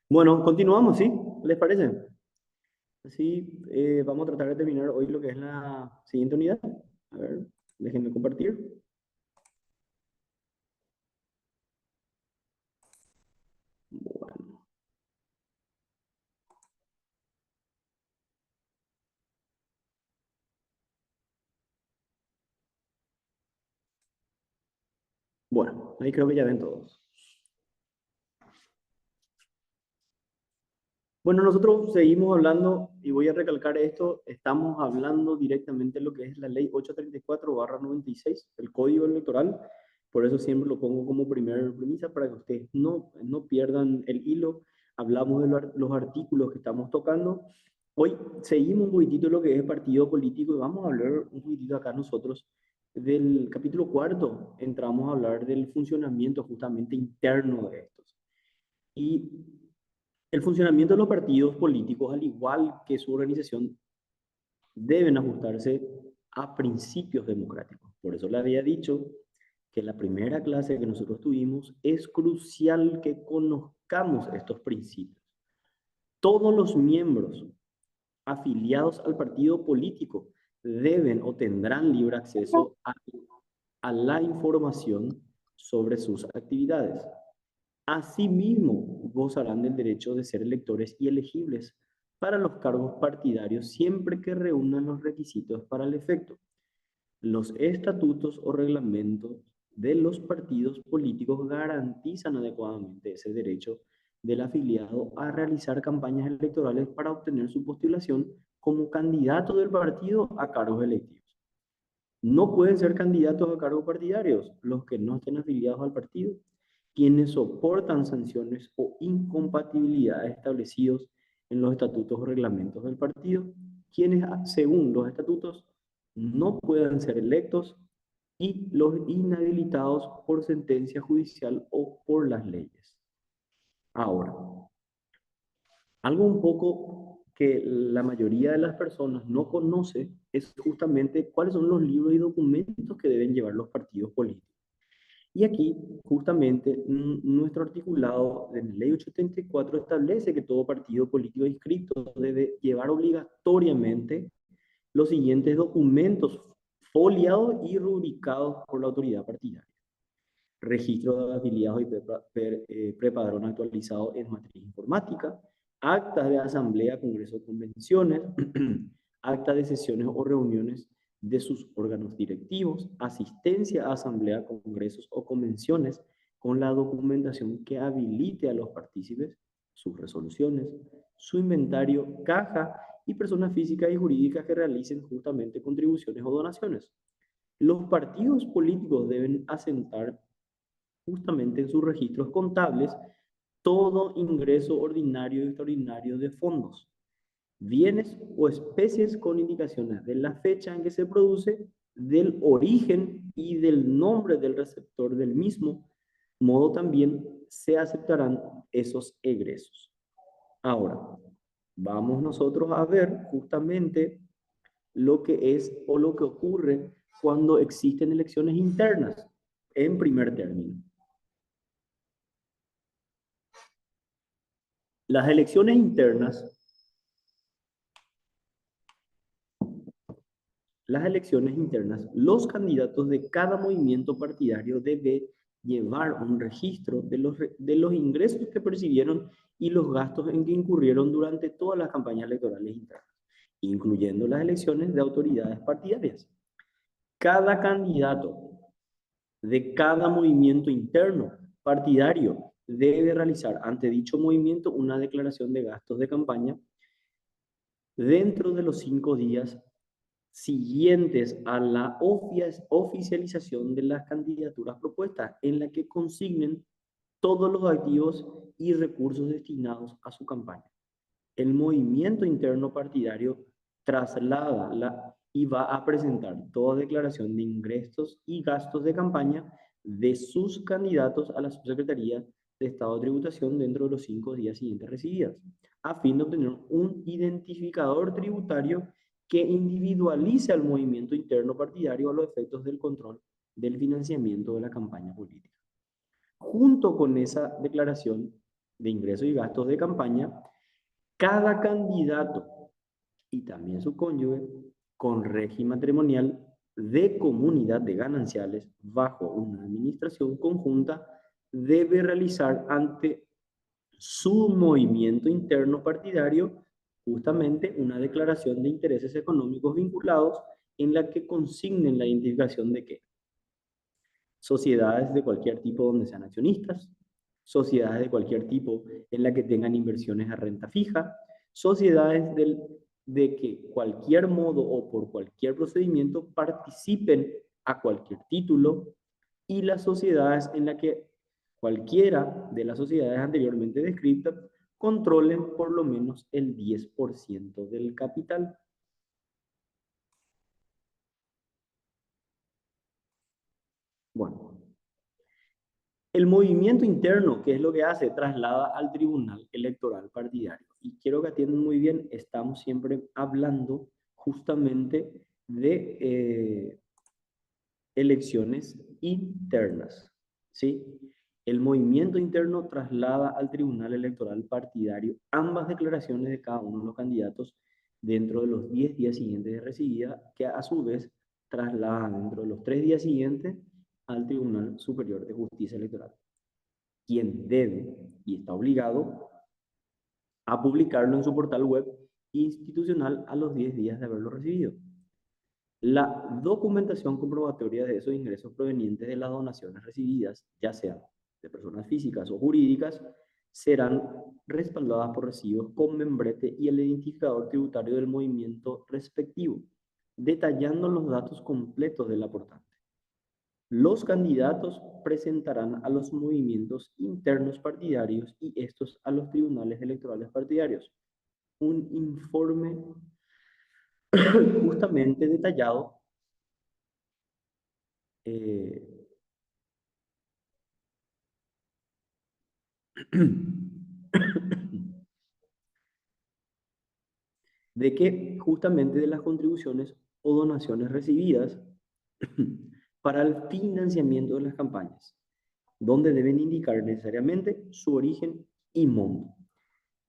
Bueno, continuamos, ¿sí? ¿Les parece? Así vamos a tratar de terminar hoy lo que es la siguiente unidad. A ver, déjenme compartir. Bueno. Bueno, ahí creo que ya ven todos. Bueno, nosotros seguimos hablando, y voy a recalcar esto, estamos hablando directamente de lo que es la ley 834/96, el Código Electoral. Por eso siempre lo pongo como primera premisa para que ustedes no pierdan el hilo. Hablamos de los artículos que estamos tocando. Hoy seguimos un poquitito lo que es el partido político y vamos a hablar un poquitito acá nosotros del capítulo cuarto. Entramos a hablar del funcionamiento justamente interno de estos. Y el funcionamiento de los partidos políticos, al igual que su organización, deben ajustarse a principios democráticos. Por eso le había dicho que la primera clase que nosotros tuvimos es crucial que conozcamos estos principios. Todos los miembros afiliados al partido político deben o tendrán libre acceso a la información sobre sus actividades. Asimismo, gozarán del derecho de ser electores y elegibles para los cargos partidarios siempre que reúnan los requisitos para el efecto. Los estatutos o reglamentos de los partidos políticos garantizan adecuadamente ese derecho del afiliado a realizar campañas electorales para obtener su postulación como candidato del partido a cargos electivos. No pueden ser candidatos a cargos partidarios los que no estén afiliados al partido, quienes soportan sanciones o incompatibilidades establecidos en los estatutos o reglamentos del partido, quienes, según los estatutos, no puedan ser electos y los inhabilitados por sentencia judicial o por las leyes. Ahora, algo un poco que la mayoría de las personas no conoce es justamente cuáles son los libros y documentos que deben llevar los partidos políticos. Y aquí, justamente, nuestro articulado de la Ley 874 establece que todo partido político inscrito debe llevar obligatoriamente los siguientes documentos foliados y rubricados por la autoridad partidaria. Registro de afiliados y prepadrón actualizado en matriz informática, actas de asamblea, congresos, convenciones, actas de sesiones o reuniones de sus órganos directivos, asistencia a asamblea, congresos o convenciones con la documentación que habilite a los partícipes, sus resoluciones, su inventario, caja y personas físicas y jurídicas que realicen justamente contribuciones o donaciones. Los partidos políticos deben asentar justamente en sus registros contables todo ingreso ordinario y extraordinario de fondos, bienes o especies con indicaciones de la fecha en que se produce, del origen y del nombre del receptor del mismo modo también se aceptarán esos egresos. Ahora, vamos nosotros a ver justamente lo que es o lo que ocurre cuando existen elecciones internas en primer término. Las elecciones internas los candidatos de cada movimiento partidario deben llevar un registro de los ingresos que percibieron y los gastos en que incurrieron durante todas las campañas electorales internas, incluyendo las elecciones de autoridades partidarias. Cada candidato de cada movimiento interno partidario debe realizar ante dicho movimiento una declaración de gastos de campaña dentro de los 5 días siguientes a la oficialización de las candidaturas propuestas, en la que consignen todos los activos y recursos destinados a su campaña. El movimiento interno partidario traslada y va a presentar toda declaración de ingresos y gastos de campaña de sus candidatos a la Subsecretaría de Estado de Tributación dentro de los 5 días siguientes recibidas, a fin de obtener un identificador tributario que individualice al movimiento interno partidario a los efectos del control del financiamiento de la campaña política. Junto con esa declaración de ingresos y gastos de campaña, cada candidato y también su cónyuge con régimen matrimonial de comunidad de gananciales bajo una administración conjunta debe realizar ante su movimiento interno partidario justamente una declaración de intereses económicos vinculados en la que consignen la identificación de que sociedades de cualquier tipo donde sean accionistas, sociedades de cualquier tipo en la que tengan inversiones a renta fija, sociedades de que cualquier modo o por cualquier procedimiento participen a cualquier título, y las sociedades en la que cualquiera de las sociedades anteriormente descritas controlen por lo menos el 10% del capital. Bueno, el movimiento interno, ¿qué es lo que hace? Traslada al tribunal electoral partidario. Y quiero que atiendan muy bien, estamos siempre hablando justamente de elecciones internas, ¿sí? El movimiento interno traslada al tribunal electoral partidario ambas declaraciones de cada uno de los candidatos dentro de los 10 días siguientes de recibida, que a su vez traslada dentro de los 3 días siguientes al Tribunal Superior de Justicia Electoral, quien debe y está obligado a publicarlo en su portal web institucional a los 10 días de haberlo recibido. La documentación comprobatoria de esos ingresos provenientes de las donaciones recibidas, ya sean de personas físicas o jurídicas, serán respaldadas por recibos con membrete y el identificador tributario del movimiento respectivo, detallando los datos completos del aportante. Los candidatos presentarán a los movimientos internos partidarios y estos a los tribunales electorales partidarios un informe justamente detallado de que justamente de las contribuciones o donaciones recibidas para el financiamiento de las campañas, donde deben indicar necesariamente su origen y monto.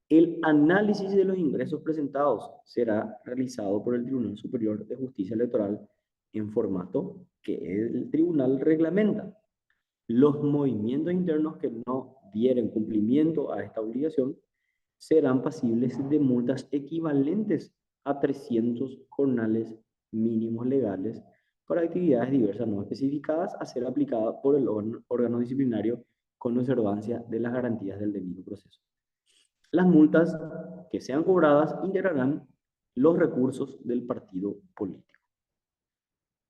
El análisis de los ingresos presentados será realizado por el Tribunal Superior de Justicia Electoral en formato que el tribunal reglamenta. Los movimientos internos que no dieren cumplimiento a esta obligación serán pasibles de multas equivalentes a 300 jornales mínimos legales para actividades diversas no especificadas a ser aplicadas por el órgano disciplinario con observancia de las garantías del debido proceso. Las multas que sean cobradas integrarán los recursos del partido político.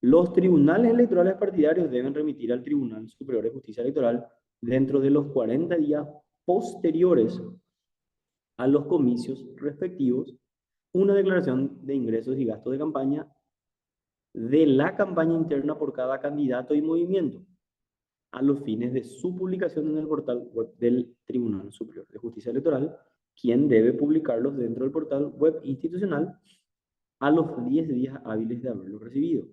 Los tribunales electorales partidarios deben remitir al Tribunal Superior de Justicia Electoral dentro de los 40 días posteriores a los comicios respectivos una declaración de ingresos y gastos de campaña de la campaña interna por cada candidato y movimiento a los fines de su publicación en el portal web del Tribunal Superior de Justicia Electoral, quien debe publicarlos dentro del portal web institucional a los 10 días hábiles de haberlo recibido.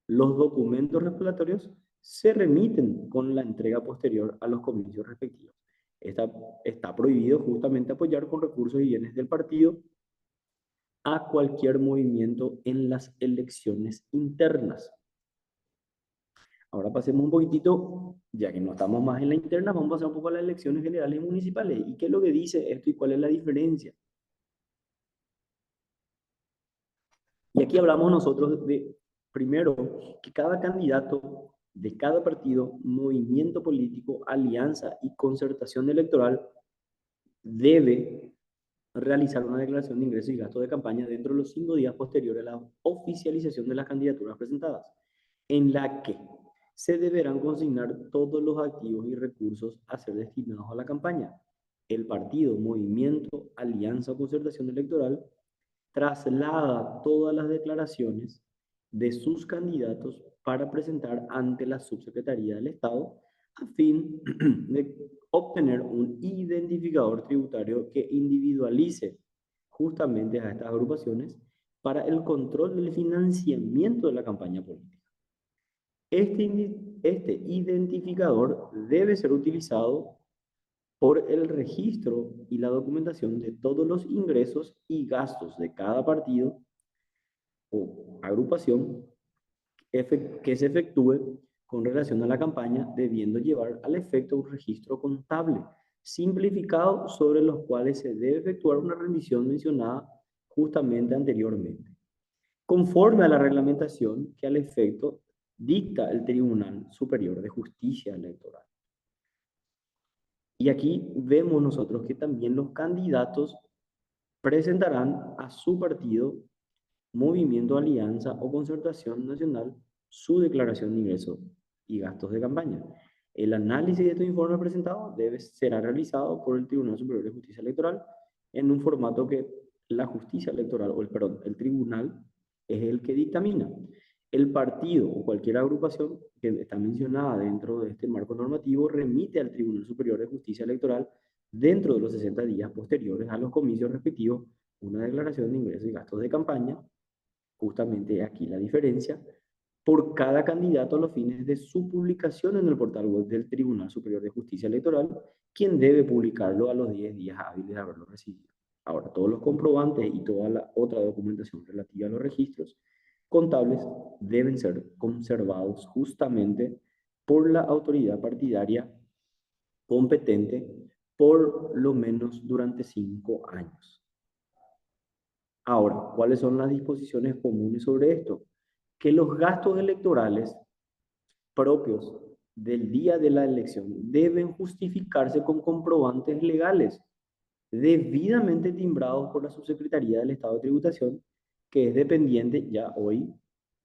Los documentos respaldatorios se remiten con la entrega posterior a los comicios respectivos. Está prohibido justamente apoyar con recursos y bienes del partido a cualquier movimiento en las elecciones internas. Ahora pasemos un poquitito, ya que no estamos más en la interna, vamos a pasar un poco a las elecciones generales municipales. ¿Y qué es lo que dice esto y cuál es la diferencia? Y aquí hablamos nosotros de, primero, que cada candidato de cada partido, movimiento político, alianza y concertación electoral debe realizar una declaración de ingresos y gastos de campaña dentro de los 5 días posteriores a la oficialización de las candidaturas presentadas, en la que se deberán consignar todos los activos y recursos a ser destinados a la campaña. El partido, movimiento, alianza o concertación electoral traslada todas las declaraciones de sus candidatos para presentar ante la Subsecretaría del Estado a fin de obtener un identificador tributario que individualice justamente a estas agrupaciones para el control del financiamiento de la campaña política. Este identificador debe ser utilizado por el registro y la documentación de todos los ingresos y gastos de cada partido o agrupación que se efectúe con relación a la campaña, debiendo llevar al efecto un registro contable simplificado sobre los cuales se debe efectuar una remisión mencionada justamente anteriormente, conforme a la reglamentación que al efecto dicta el Tribunal Superior de Justicia Electoral. Y aquí vemos nosotros que también los candidatos presentarán a su partido, movimiento, alianza o concertación nacional su declaración de ingresos y gastos de campaña. El análisis de estos informes presentados será realizado por el Tribunal Superior de Justicia Electoral en un formato que la justicia electoral, el tribunal es el que dictamina. El partido o cualquier agrupación que está mencionada dentro de este marco normativo remite al Tribunal Superior de Justicia Electoral dentro de los 60 días posteriores a los comicios respectivos una declaración de ingresos y gastos de campaña, justamente aquí la diferencia, por cada candidato a los fines de su publicación en el portal web del Tribunal Superior de Justicia Electoral, quien debe publicarlo a los 10 días hábiles de haberlo recibido. Ahora, todos los comprobantes y toda la otra documentación relativa a los registros contables deben ser conservados justamente por la autoridad partidaria competente por lo menos durante 5 años. Ahora, ¿cuáles son las disposiciones comunes sobre esto? Que los gastos electorales propios del día de la elección deben justificarse con comprobantes legales debidamente timbrados por la Subsecretaría del Estado de Tributación, que es dependiente ya hoy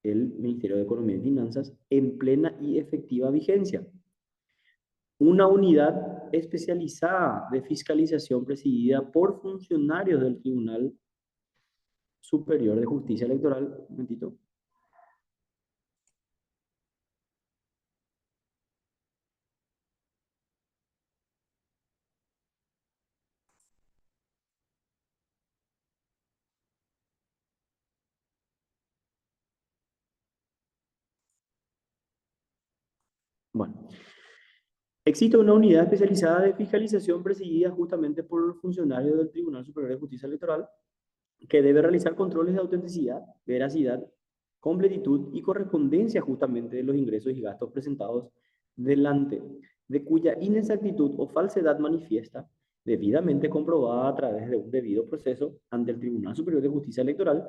del Ministerio de Economía y Finanzas en plena y efectiva vigencia. Una unidad especializada de fiscalización presidida por funcionarios del Tribunal Superior de Justicia Electoral. Un momentito. Bueno, existe una unidad especializada de fiscalización presidida justamente por los funcionarios del Tribunal Superior de Justicia Electoral que debe realizar controles de autenticidad, veracidad, completitud y correspondencia justamente de los ingresos y gastos presentados delante de cuya inexactitud o falsedad manifiesta, debidamente comprobada a través de un debido proceso ante el Tribunal Superior de Justicia Electoral,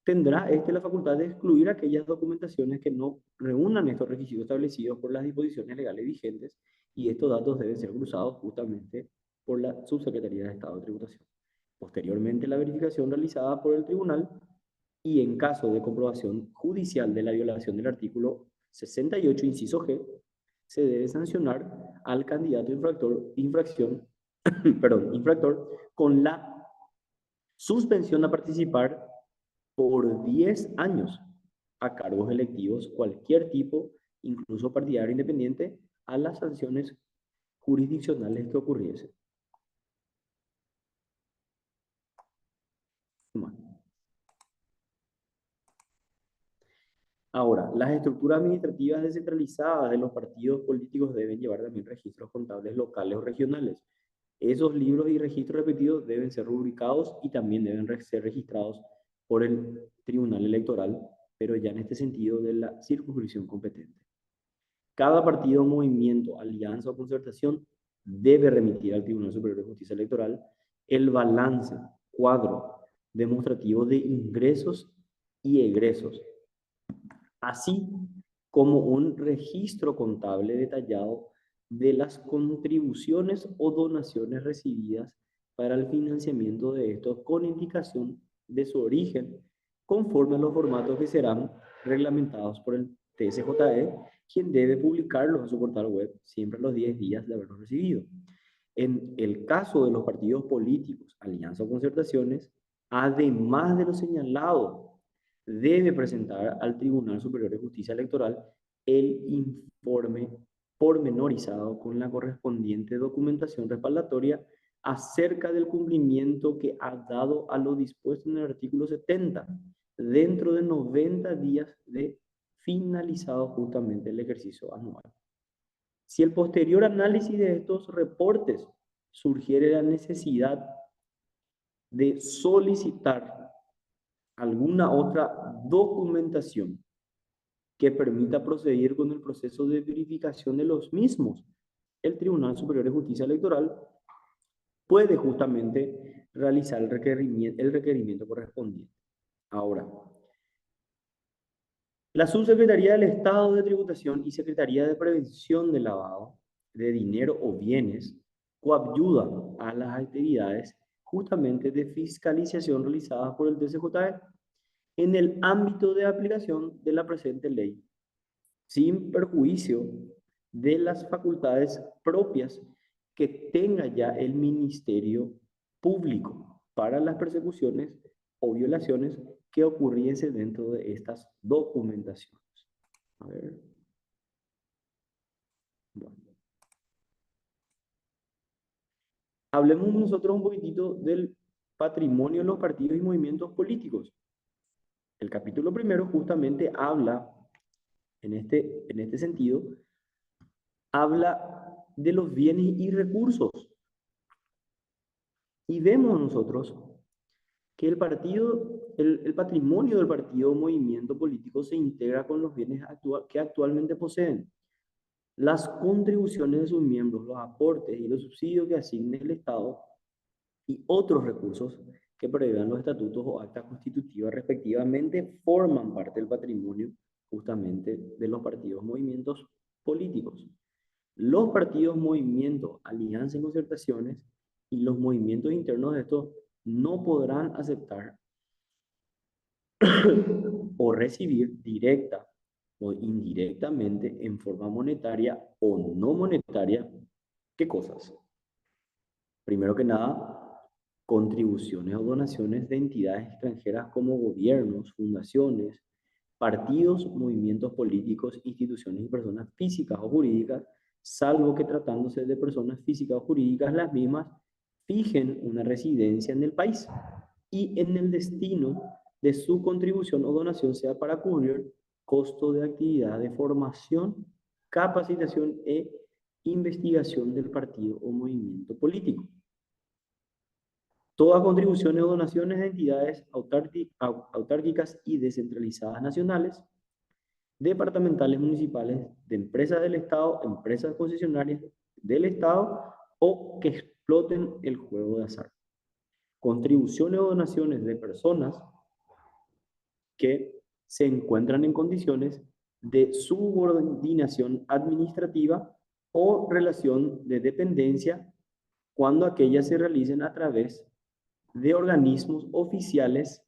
tendrá la facultad de excluir aquellas documentaciones que no reúnan estos requisitos establecidos por las disposiciones legales vigentes, y estos datos deben ser cruzados justamente por la Subsecretaría de Estado de Tributación. Posteriormente, la verificación realizada por el tribunal y en caso de comprobación judicial de la violación del artículo 68, inciso G, se debe sancionar al candidato infractor con la suspensión a participar por 10 años a cargos electivos, cualquier tipo, incluso partidario independiente, a las sanciones jurisdiccionales que ocurriesen. Ahora, las estructuras administrativas descentralizadas de los partidos políticos deben llevar también registros contables locales o regionales. Esos libros y registros repetidos deben ser rubricados y también deben ser registrados por el Tribunal Electoral, pero ya en este sentido de la circunscripción competente. Cada partido, movimiento, alianza o concertación debe remitir al Tribunal Superior de Justicia Electoral el balance, cuadro demostrativo de ingresos y egresos, así como un registro contable detallado de las contribuciones o donaciones recibidas para el financiamiento de estos, con indicación de su origen, conforme a los formatos que serán reglamentados por el TSJE, quien debe publicarlos en su portal web siempre a los 10 días de haberlos recibido. En el caso de los partidos políticos, alianzas o concertaciones, además de lo señalado, debe presentar al Tribunal Superior de Justicia Electoral el informe pormenorizado con la correspondiente documentación respaldatoria acerca del cumplimiento que ha dado a lo dispuesto en el artículo 70, dentro de 90 días de finalizado justamente el ejercicio anual. Si el posterior análisis de estos reportes surgiere la necesidad de solicitar alguna otra documentación que permita proceder con el proceso de verificación de los mismos, el Tribunal Superior de Justicia Electoral puede justamente realizar el requerimiento correspondiente. Ahora, la Subsecretaría del Estado de Tributación y Secretaría de Prevención del Lavado de Dinero o Bienes coadyuvan a las actividades justamente de fiscalización realizadas por el TCJE en el ámbito de aplicación de la presente ley, sin perjuicio de las facultades propias que tenga ya el Ministerio Público para las persecuciones o violaciones que ocurriese dentro de estas documentaciones. A ver. Bueno. Hablemos nosotros un poquitito del patrimonio de los partidos y movimientos políticos. El capítulo primero justamente habla, en este sentido, habla de los bienes y recursos. Y vemos nosotros que el patrimonio del partido o movimiento político se integra con los bienes que actualmente poseen, las contribuciones de sus miembros, los aportes y los subsidios que asigne el Estado y otros recursos que prevean los estatutos o actas constitutivas respectivamente forman parte del patrimonio justamente de los partidos movimientos políticos. Los partidos, movimientos, alianzas y concertaciones y los movimientos internos de estos no podrán aceptar o recibir directa o indirectamente en forma monetaria o no monetaria, ¿qué cosas? Primero que nada, contribuciones o donaciones de entidades extranjeras como gobiernos, fundaciones, partidos, movimientos políticos, instituciones y personas físicas o jurídicas, salvo que tratándose de personas físicas o jurídicas, las mismas fijen una residencia en el país y en el destino de su contribución o donación sea para cubrir costo de actividad de formación, capacitación e investigación del partido o movimiento político. Todas contribuciones o donaciones de entidades autárquicas y descentralizadas nacionales, departamentales, municipales, de empresas del Estado, empresas concesionarias del Estado o que exploten el juego de azar. Contribuciones o donaciones de personas que se encuentran en condiciones de subordinación administrativa o relación de dependencia cuando aquellas se realicen a través de organismos oficiales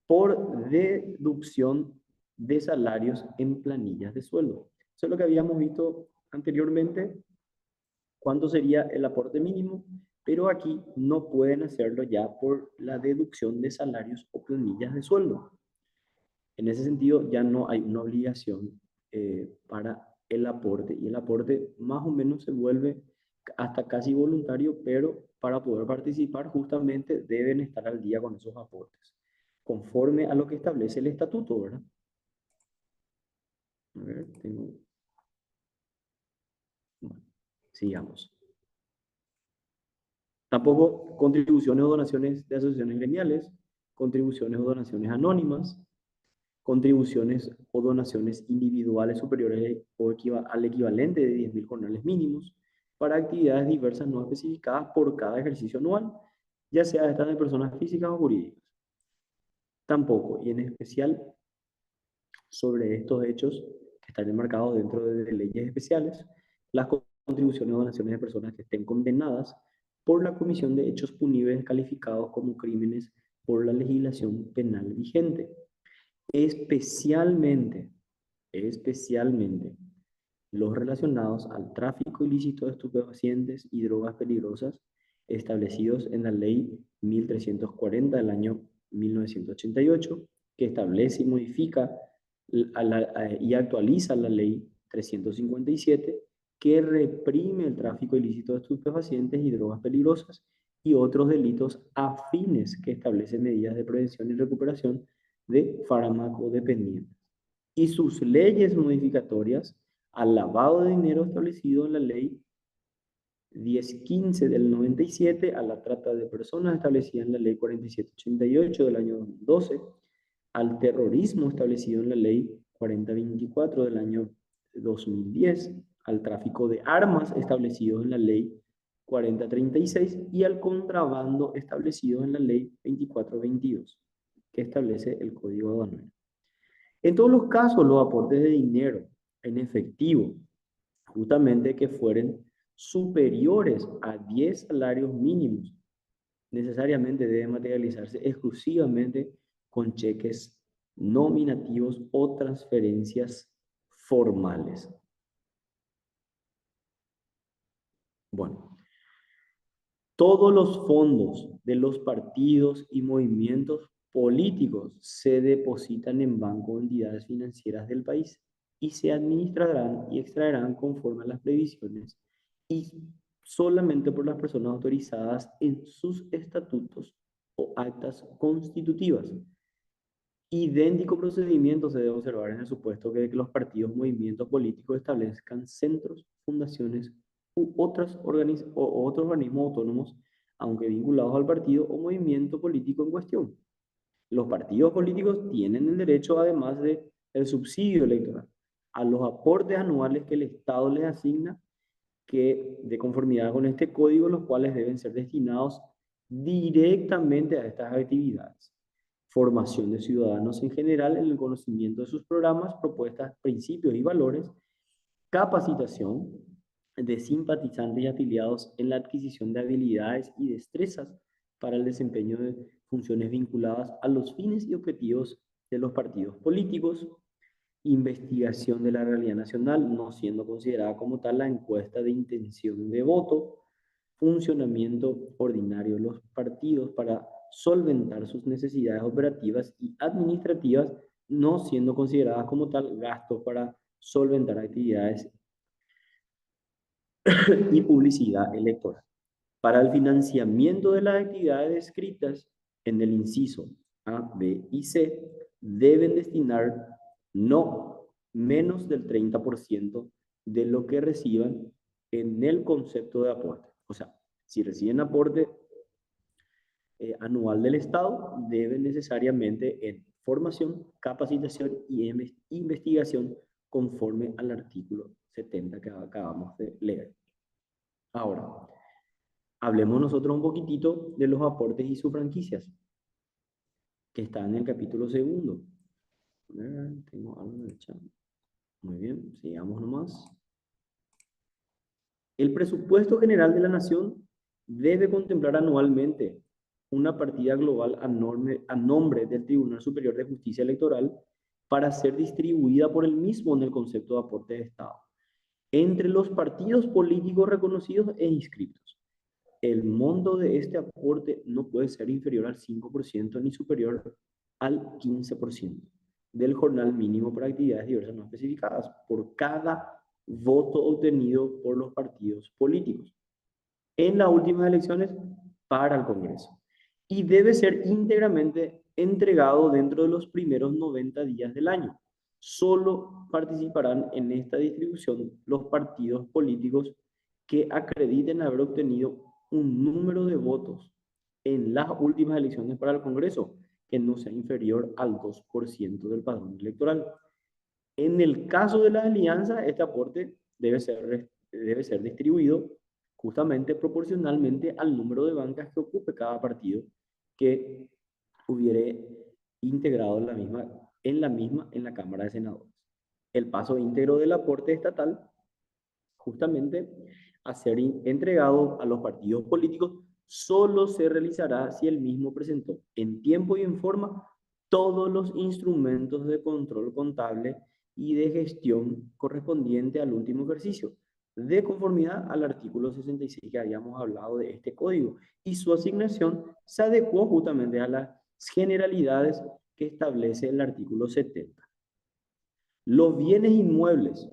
por deducción de salarios en planillas de sueldo. Eso es lo que habíamos visto anteriormente, cuánto sería el aporte mínimo, pero aquí no pueden hacerlo ya por la deducción de salarios o planillas de sueldo. En ese sentido ya no hay una obligación para el aporte, y el aporte más o menos se vuelve hasta casi voluntario, pero para poder participar justamente deben estar al día con esos aportes, conforme a lo que establece el estatuto, ¿verdad? A ver, Bueno, sigamos. Tampoco contribuciones o donaciones de asociaciones gremiales, contribuciones o donaciones anónimas, contribuciones o donaciones individuales superiores al equivalente de 10.000 jornales mínimos para actividades diversas no especificadas por cada ejercicio anual, ya sea estas de personas físicas o jurídicas. Tampoco, y en especial sobre estos hechos que están enmarcados dentro de leyes especiales, las contribuciones o donaciones de personas que estén condenadas por la comisión de hechos punibles calificados como crímenes por la legislación penal vigente. Especialmente los relacionados al tráfico ilícito de estupefacientes y drogas peligrosas establecidos en la Ley 1340 del año 1988, que establece y modifica y actualiza la Ley 357, que reprime el tráfico ilícito de estupefacientes y drogas peligrosas y otros delitos afines que establecen medidas de prevención y recuperación de farmacodependientes, y sus leyes modificatorias al lavado de dinero establecido en la Ley 1015 del 97, a la trata de personas establecida en la ley 4788 del año 2012, al terrorismo establecido en la ley 4024 del año 2010, al tráfico de armas establecido en la ley 4036 y al contrabando establecido en la ley 2422, que establece el Código Aduanero. En todos los casos, los aportes de dinero en efectivo, justamente que fueren superiores a 10 salarios mínimos, necesariamente deben materializarse exclusivamente con cheques nominativos o transferencias formales. Bueno, todos los fondos de los partidos y movimientos políticos se depositan en bancos o entidades financieras del país y se administrarán y extraerán conforme a las previsiones y solamente por las personas autorizadas en sus estatutos o actas constitutivas. Idéntico procedimiento se debe observar en el supuesto de que los partidos o movimientos políticos establezcan centros, fundaciones u otros organismos autónomos, aunque vinculados al partido o movimiento político en cuestión. Los partidos políticos tienen el derecho, además del subsidio electoral, a los aportes anuales que el Estado les asigna, que de conformidad con este código, los cuales deben ser destinados directamente a estas actividades. Formación de ciudadanos en general en el conocimiento de sus programas, propuestas, principios y valores, capacitación de simpatizantes y afiliados en la adquisición de habilidades y destrezas para el desempeño de funciones vinculadas a los fines y objetivos de los partidos políticos, investigación de la realidad nacional, no siendo considerada como tal la encuesta de intención de voto, funcionamiento ordinario de los partidos para solventar sus necesidades operativas y administrativas, no siendo consideradas como tal gastos para solventar actividades y publicidad electoral. Para el financiamiento de las actividades descritas en el inciso A, B y C, deben destinar no menos del 30% de lo que reciban en el concepto de aporte. O sea, si reciben aporte anual del Estado, deben necesariamente en formación, capacitación y investigación conforme al artículo 70 que acabamos de leer. Ahora, hablemos nosotros un poquitito de los aportes y sus franquicias, que está en el capítulo 2. Tengo algo en el chat. Muy bien, sigamos nomás. El presupuesto general de la Nación debe contemplar anualmente una partida global a nombre del Tribunal Superior de Justicia Electoral para ser distribuida por el mismo en el concepto de aporte de Estado entre los partidos políticos reconocidos e inscritos. El monto de este aporte no puede ser inferior al 5% ni superior al 15% del jornal mínimo para actividades diversas no especificadas por cada voto obtenido por los partidos políticos en las últimas elecciones para el Congreso, y debe ser íntegramente entregado dentro de los primeros 90 días del año. Solo participarán en esta distribución los partidos políticos que acrediten haber obtenido un número de votos en las últimas elecciones para el Congreso que no sea inferior al 2% del padrón electoral. En el caso de la alianza, este aporte debe ser distribuido justamente proporcionalmente al número de bancas que ocupe cada partido que hubiere integrado en la Cámara de Senadores. El paso íntegro del aporte estatal, justamente a ser entregado a los partidos políticos, solo se realizará si el mismo presentó en tiempo y en forma todos los instrumentos de control contable y de gestión correspondiente al último ejercicio, de conformidad al artículo 66 que habíamos hablado de este código, y su asignación se adecuó justamente a las generalidades que establece el artículo 70. Los bienes muebles,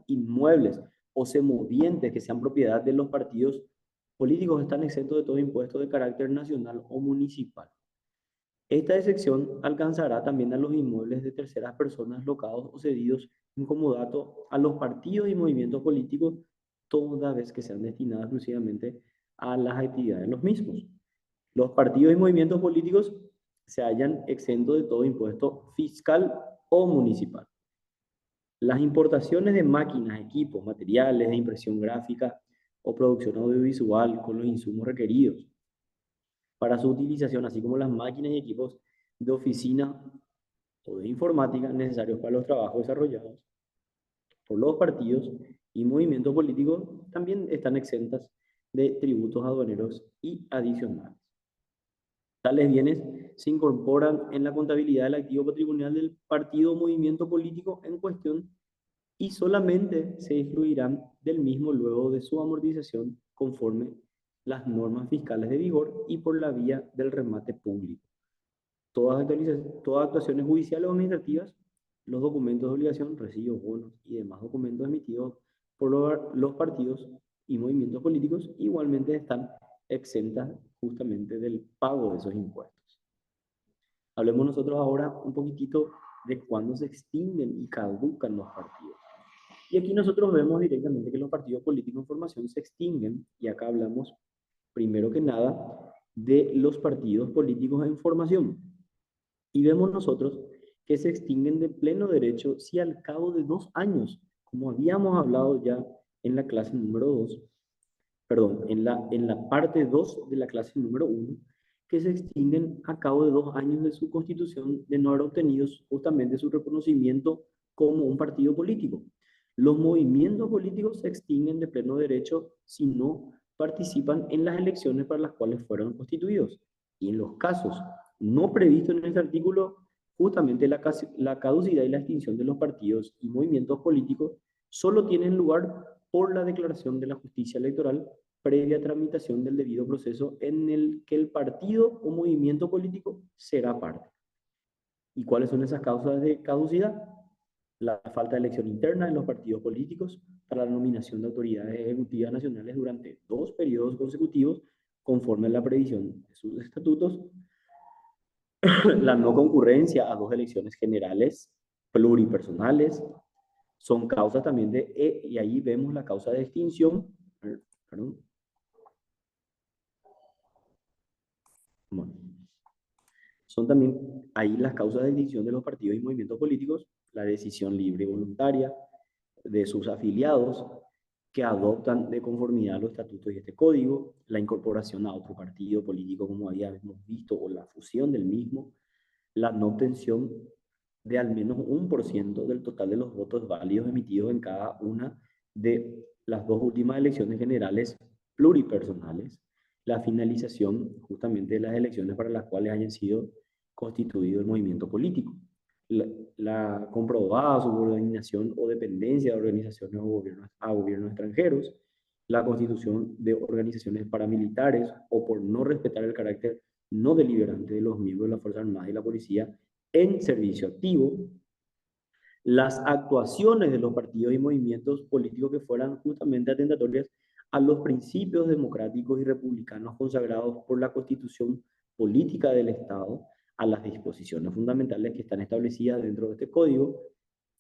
inmuebles o semovientes que sean propiedad de los partidos políticos están exentos de todo impuesto de carácter nacional o municipal. Esta excepción alcanzará también a los inmuebles de terceras personas locados o cedidos en comodato a los partidos y movimientos políticos toda vez que sean destinadas exclusivamente a las actividades de los mismos. Los partidos y movimientos políticos se hallan exentos de todo impuesto fiscal o municipal. Las importaciones de máquinas, equipos, materiales de impresión gráfica o producción audiovisual con los insumos requeridos para su utilización, así como las máquinas y equipos de oficina o de informática necesarios para los trabajos desarrollados por los partidos y movimientos políticos, también están exentas de tributos aduaneros y adicionales. Tales bienes se incorporan en la contabilidad del activo patrimonial del partido o movimiento político en cuestión y solamente se excluirán del mismo luego de su amortización conforme las normas fiscales de vigor y por la vía del remate público. Todas actuaciones judiciales o administrativas, los documentos de obligación, recibos, bonos y demás documentos emitidos por los partidos y movimientos políticos igualmente están exentas justamente del pago de esos impuestos. Hablemos nosotros ahora un poquitito de cuándo se extinguen y caducan los partidos. Y aquí nosotros vemos directamente que los partidos políticos en formación se extinguen, y acá hablamos primero que nada de los partidos políticos en formación. Y vemos nosotros que se extinguen de pleno derecho si al cabo de 2 años, como habíamos hablado ya en la clase número 2, perdón, en la parte 2 de la clase número 1, que se extinguen a cabo de 2 años de su constitución de no haber obtenido justamente su reconocimiento como un partido político. Los movimientos políticos se extinguen de pleno derecho si no participan en las elecciones para las cuales fueron constituidos. Y en los casos no previstos en este artículo, justamente la caducidad y la extinción de los partidos y movimientos políticos solo tienen lugar por la declaración de la justicia electoral previa tramitación del debido proceso en el que el partido o movimiento político será parte. ¿Y cuáles son esas causas de caducidad? La falta de elección interna en los partidos políticos para la nominación de autoridades ejecutivas nacionales durante 2 periodos consecutivos conforme a la previsión de sus estatutos, la no concurrencia a 2 elecciones generales pluripersonales, son causas también y ahí vemos la causa de extinción, perdón. Bueno, son también ahí las causas de extinción de los partidos y movimientos políticos, la decisión libre y voluntaria de sus afiliados que adoptan de conformidad a los estatutos y este código, la incorporación a otro partido político como habíamos visto o la fusión del mismo, la no obtención de al menos 1% del total de los votos válidos emitidos en cada una de las 2 últimas elecciones generales pluripersonales, la finalización justamente de las elecciones para las cuales hayan sido constituido el movimiento político, la comprobada subordinación o dependencia de organizaciones a gobiernos extranjeros, la constitución de organizaciones paramilitares o por no respetar el carácter no deliberante de los miembros de la Fuerza Armada y la Policía en servicio activo, las actuaciones de los partidos y movimientos políticos que fueran justamente atentatorias a los principios democráticos y republicanos consagrados por la Constitución Política del Estado, a las disposiciones fundamentales que están establecidas dentro de este código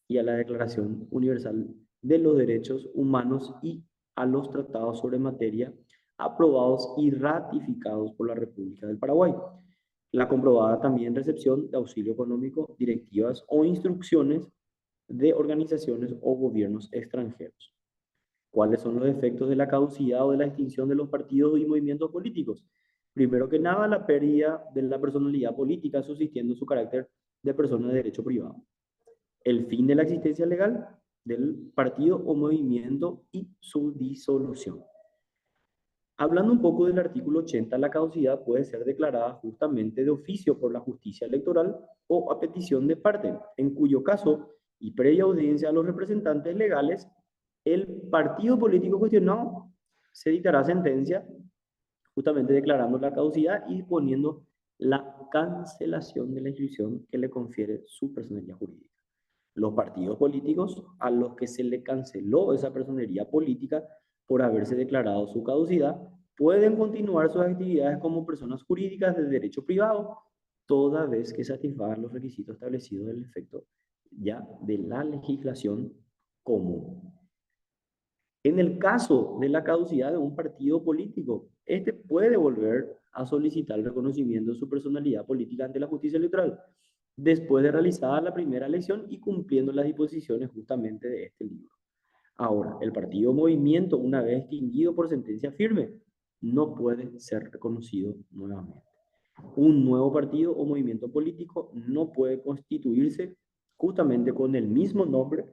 y a la Declaración Universal de los Derechos Humanos y a los tratados sobre materia aprobados y ratificados por la República del Paraguay. La comprobada también recepción de auxilio económico, directivas o instrucciones de organizaciones o gobiernos extranjeros. ¿Cuáles son los efectos de la caducidad o de la extinción de los partidos y movimientos políticos? Primero que nada, la pérdida de la personalidad política subsistiendo su carácter de persona de derecho privado. El fin de la existencia legal del partido o movimiento y su disolución. Hablando un poco del artículo 80, la caducidad puede ser declarada justamente de oficio por la justicia electoral o a petición de parte, en cuyo caso, y previa audiencia a los representantes legales, el partido político cuestionado se dictará sentencia justamente declarando la caducidad y poniendo la cancelación de la inscripción que le confiere su personería jurídica. Los partidos políticos a los que se le canceló esa personería política por haberse declarado su caducidad pueden continuar sus actividades como personas jurídicas de derecho privado toda vez que satisfagan los requisitos establecidos del efecto ya de la legislación común. En el caso de la caducidad de un partido político, este puede volver a solicitar el reconocimiento de su personalidad política ante la justicia electoral, después de realizada la primera elección y cumpliendo las disposiciones justamente de este libro. Ahora, el partido o movimiento, una vez extinguido por sentencia firme, no puede ser reconocido nuevamente. Un nuevo partido o movimiento político no puede constituirse justamente con el mismo nombre,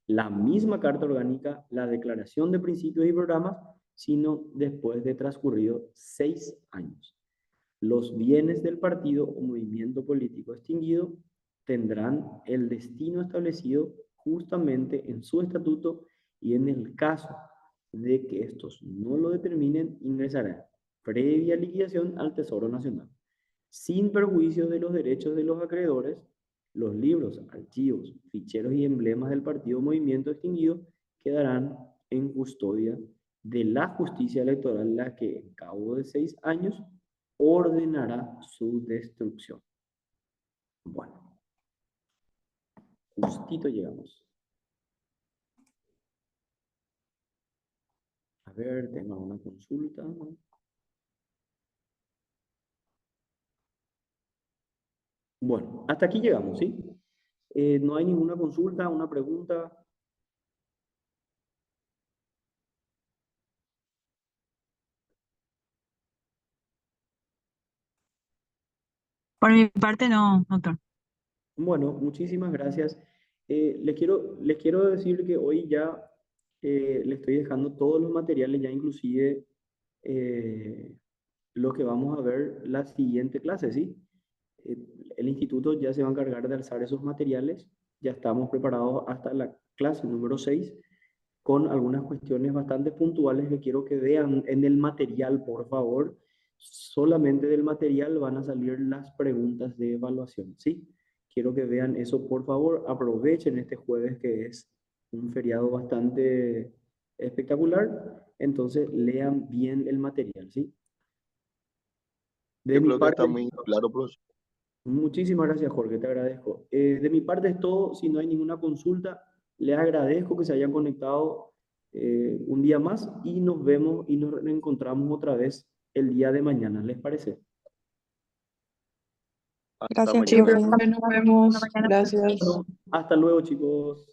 la misma carta orgánica, la declaración de principios y programas, sino después de transcurrido 6 años. Los bienes del partido o movimiento político extinguido tendrán el destino establecido justamente en su estatuto y en el caso de que estos no lo determinen, ingresará previa liquidación al Tesoro Nacional, sin perjuicio de los derechos de los acreedores. Los libros, archivos, ficheros y emblemas del partido o movimiento extinguido quedarán en custodia de la justicia electoral, la que en cabo de 6 años ordenará su destrucción. Bueno, justito llegamos. A ver, tengo una consulta. Bueno, hasta aquí llegamos, ¿sí? No hay ninguna consulta, una pregunta. Por mi parte no, doctor. Bueno, muchísimas gracias. Les quiero decir que hoy ya le estoy dejando todos los materiales, ya inclusive lo que vamos a ver la siguiente clase, ¿sí? El instituto ya se va a encargar de alzar esos materiales. Ya estamos preparados hasta la clase número 6 con algunas cuestiones bastante puntuales que quiero que vean en el material, por favor. Solamente del material van a salir las preguntas de evaluación, ¿sí? Quiero que vean eso, por favor. Aprovechen este jueves, que es un feriado bastante espectacular. Entonces, lean bien el material, ¿sí? De Yo mi creo que está parte, muy claro, profesor. muchísimas gracias, Jorge, te agradezco. De mi parte es todo. Si no hay ninguna consulta, les agradezco que se hayan conectado un día más y nos vemos y nos reencontramos otra vez el día de mañana. ¿Les parece? Hasta Gracias, mañana. profe. Nos vemos. Mañana. Gracias. Bueno, hasta luego, chicos.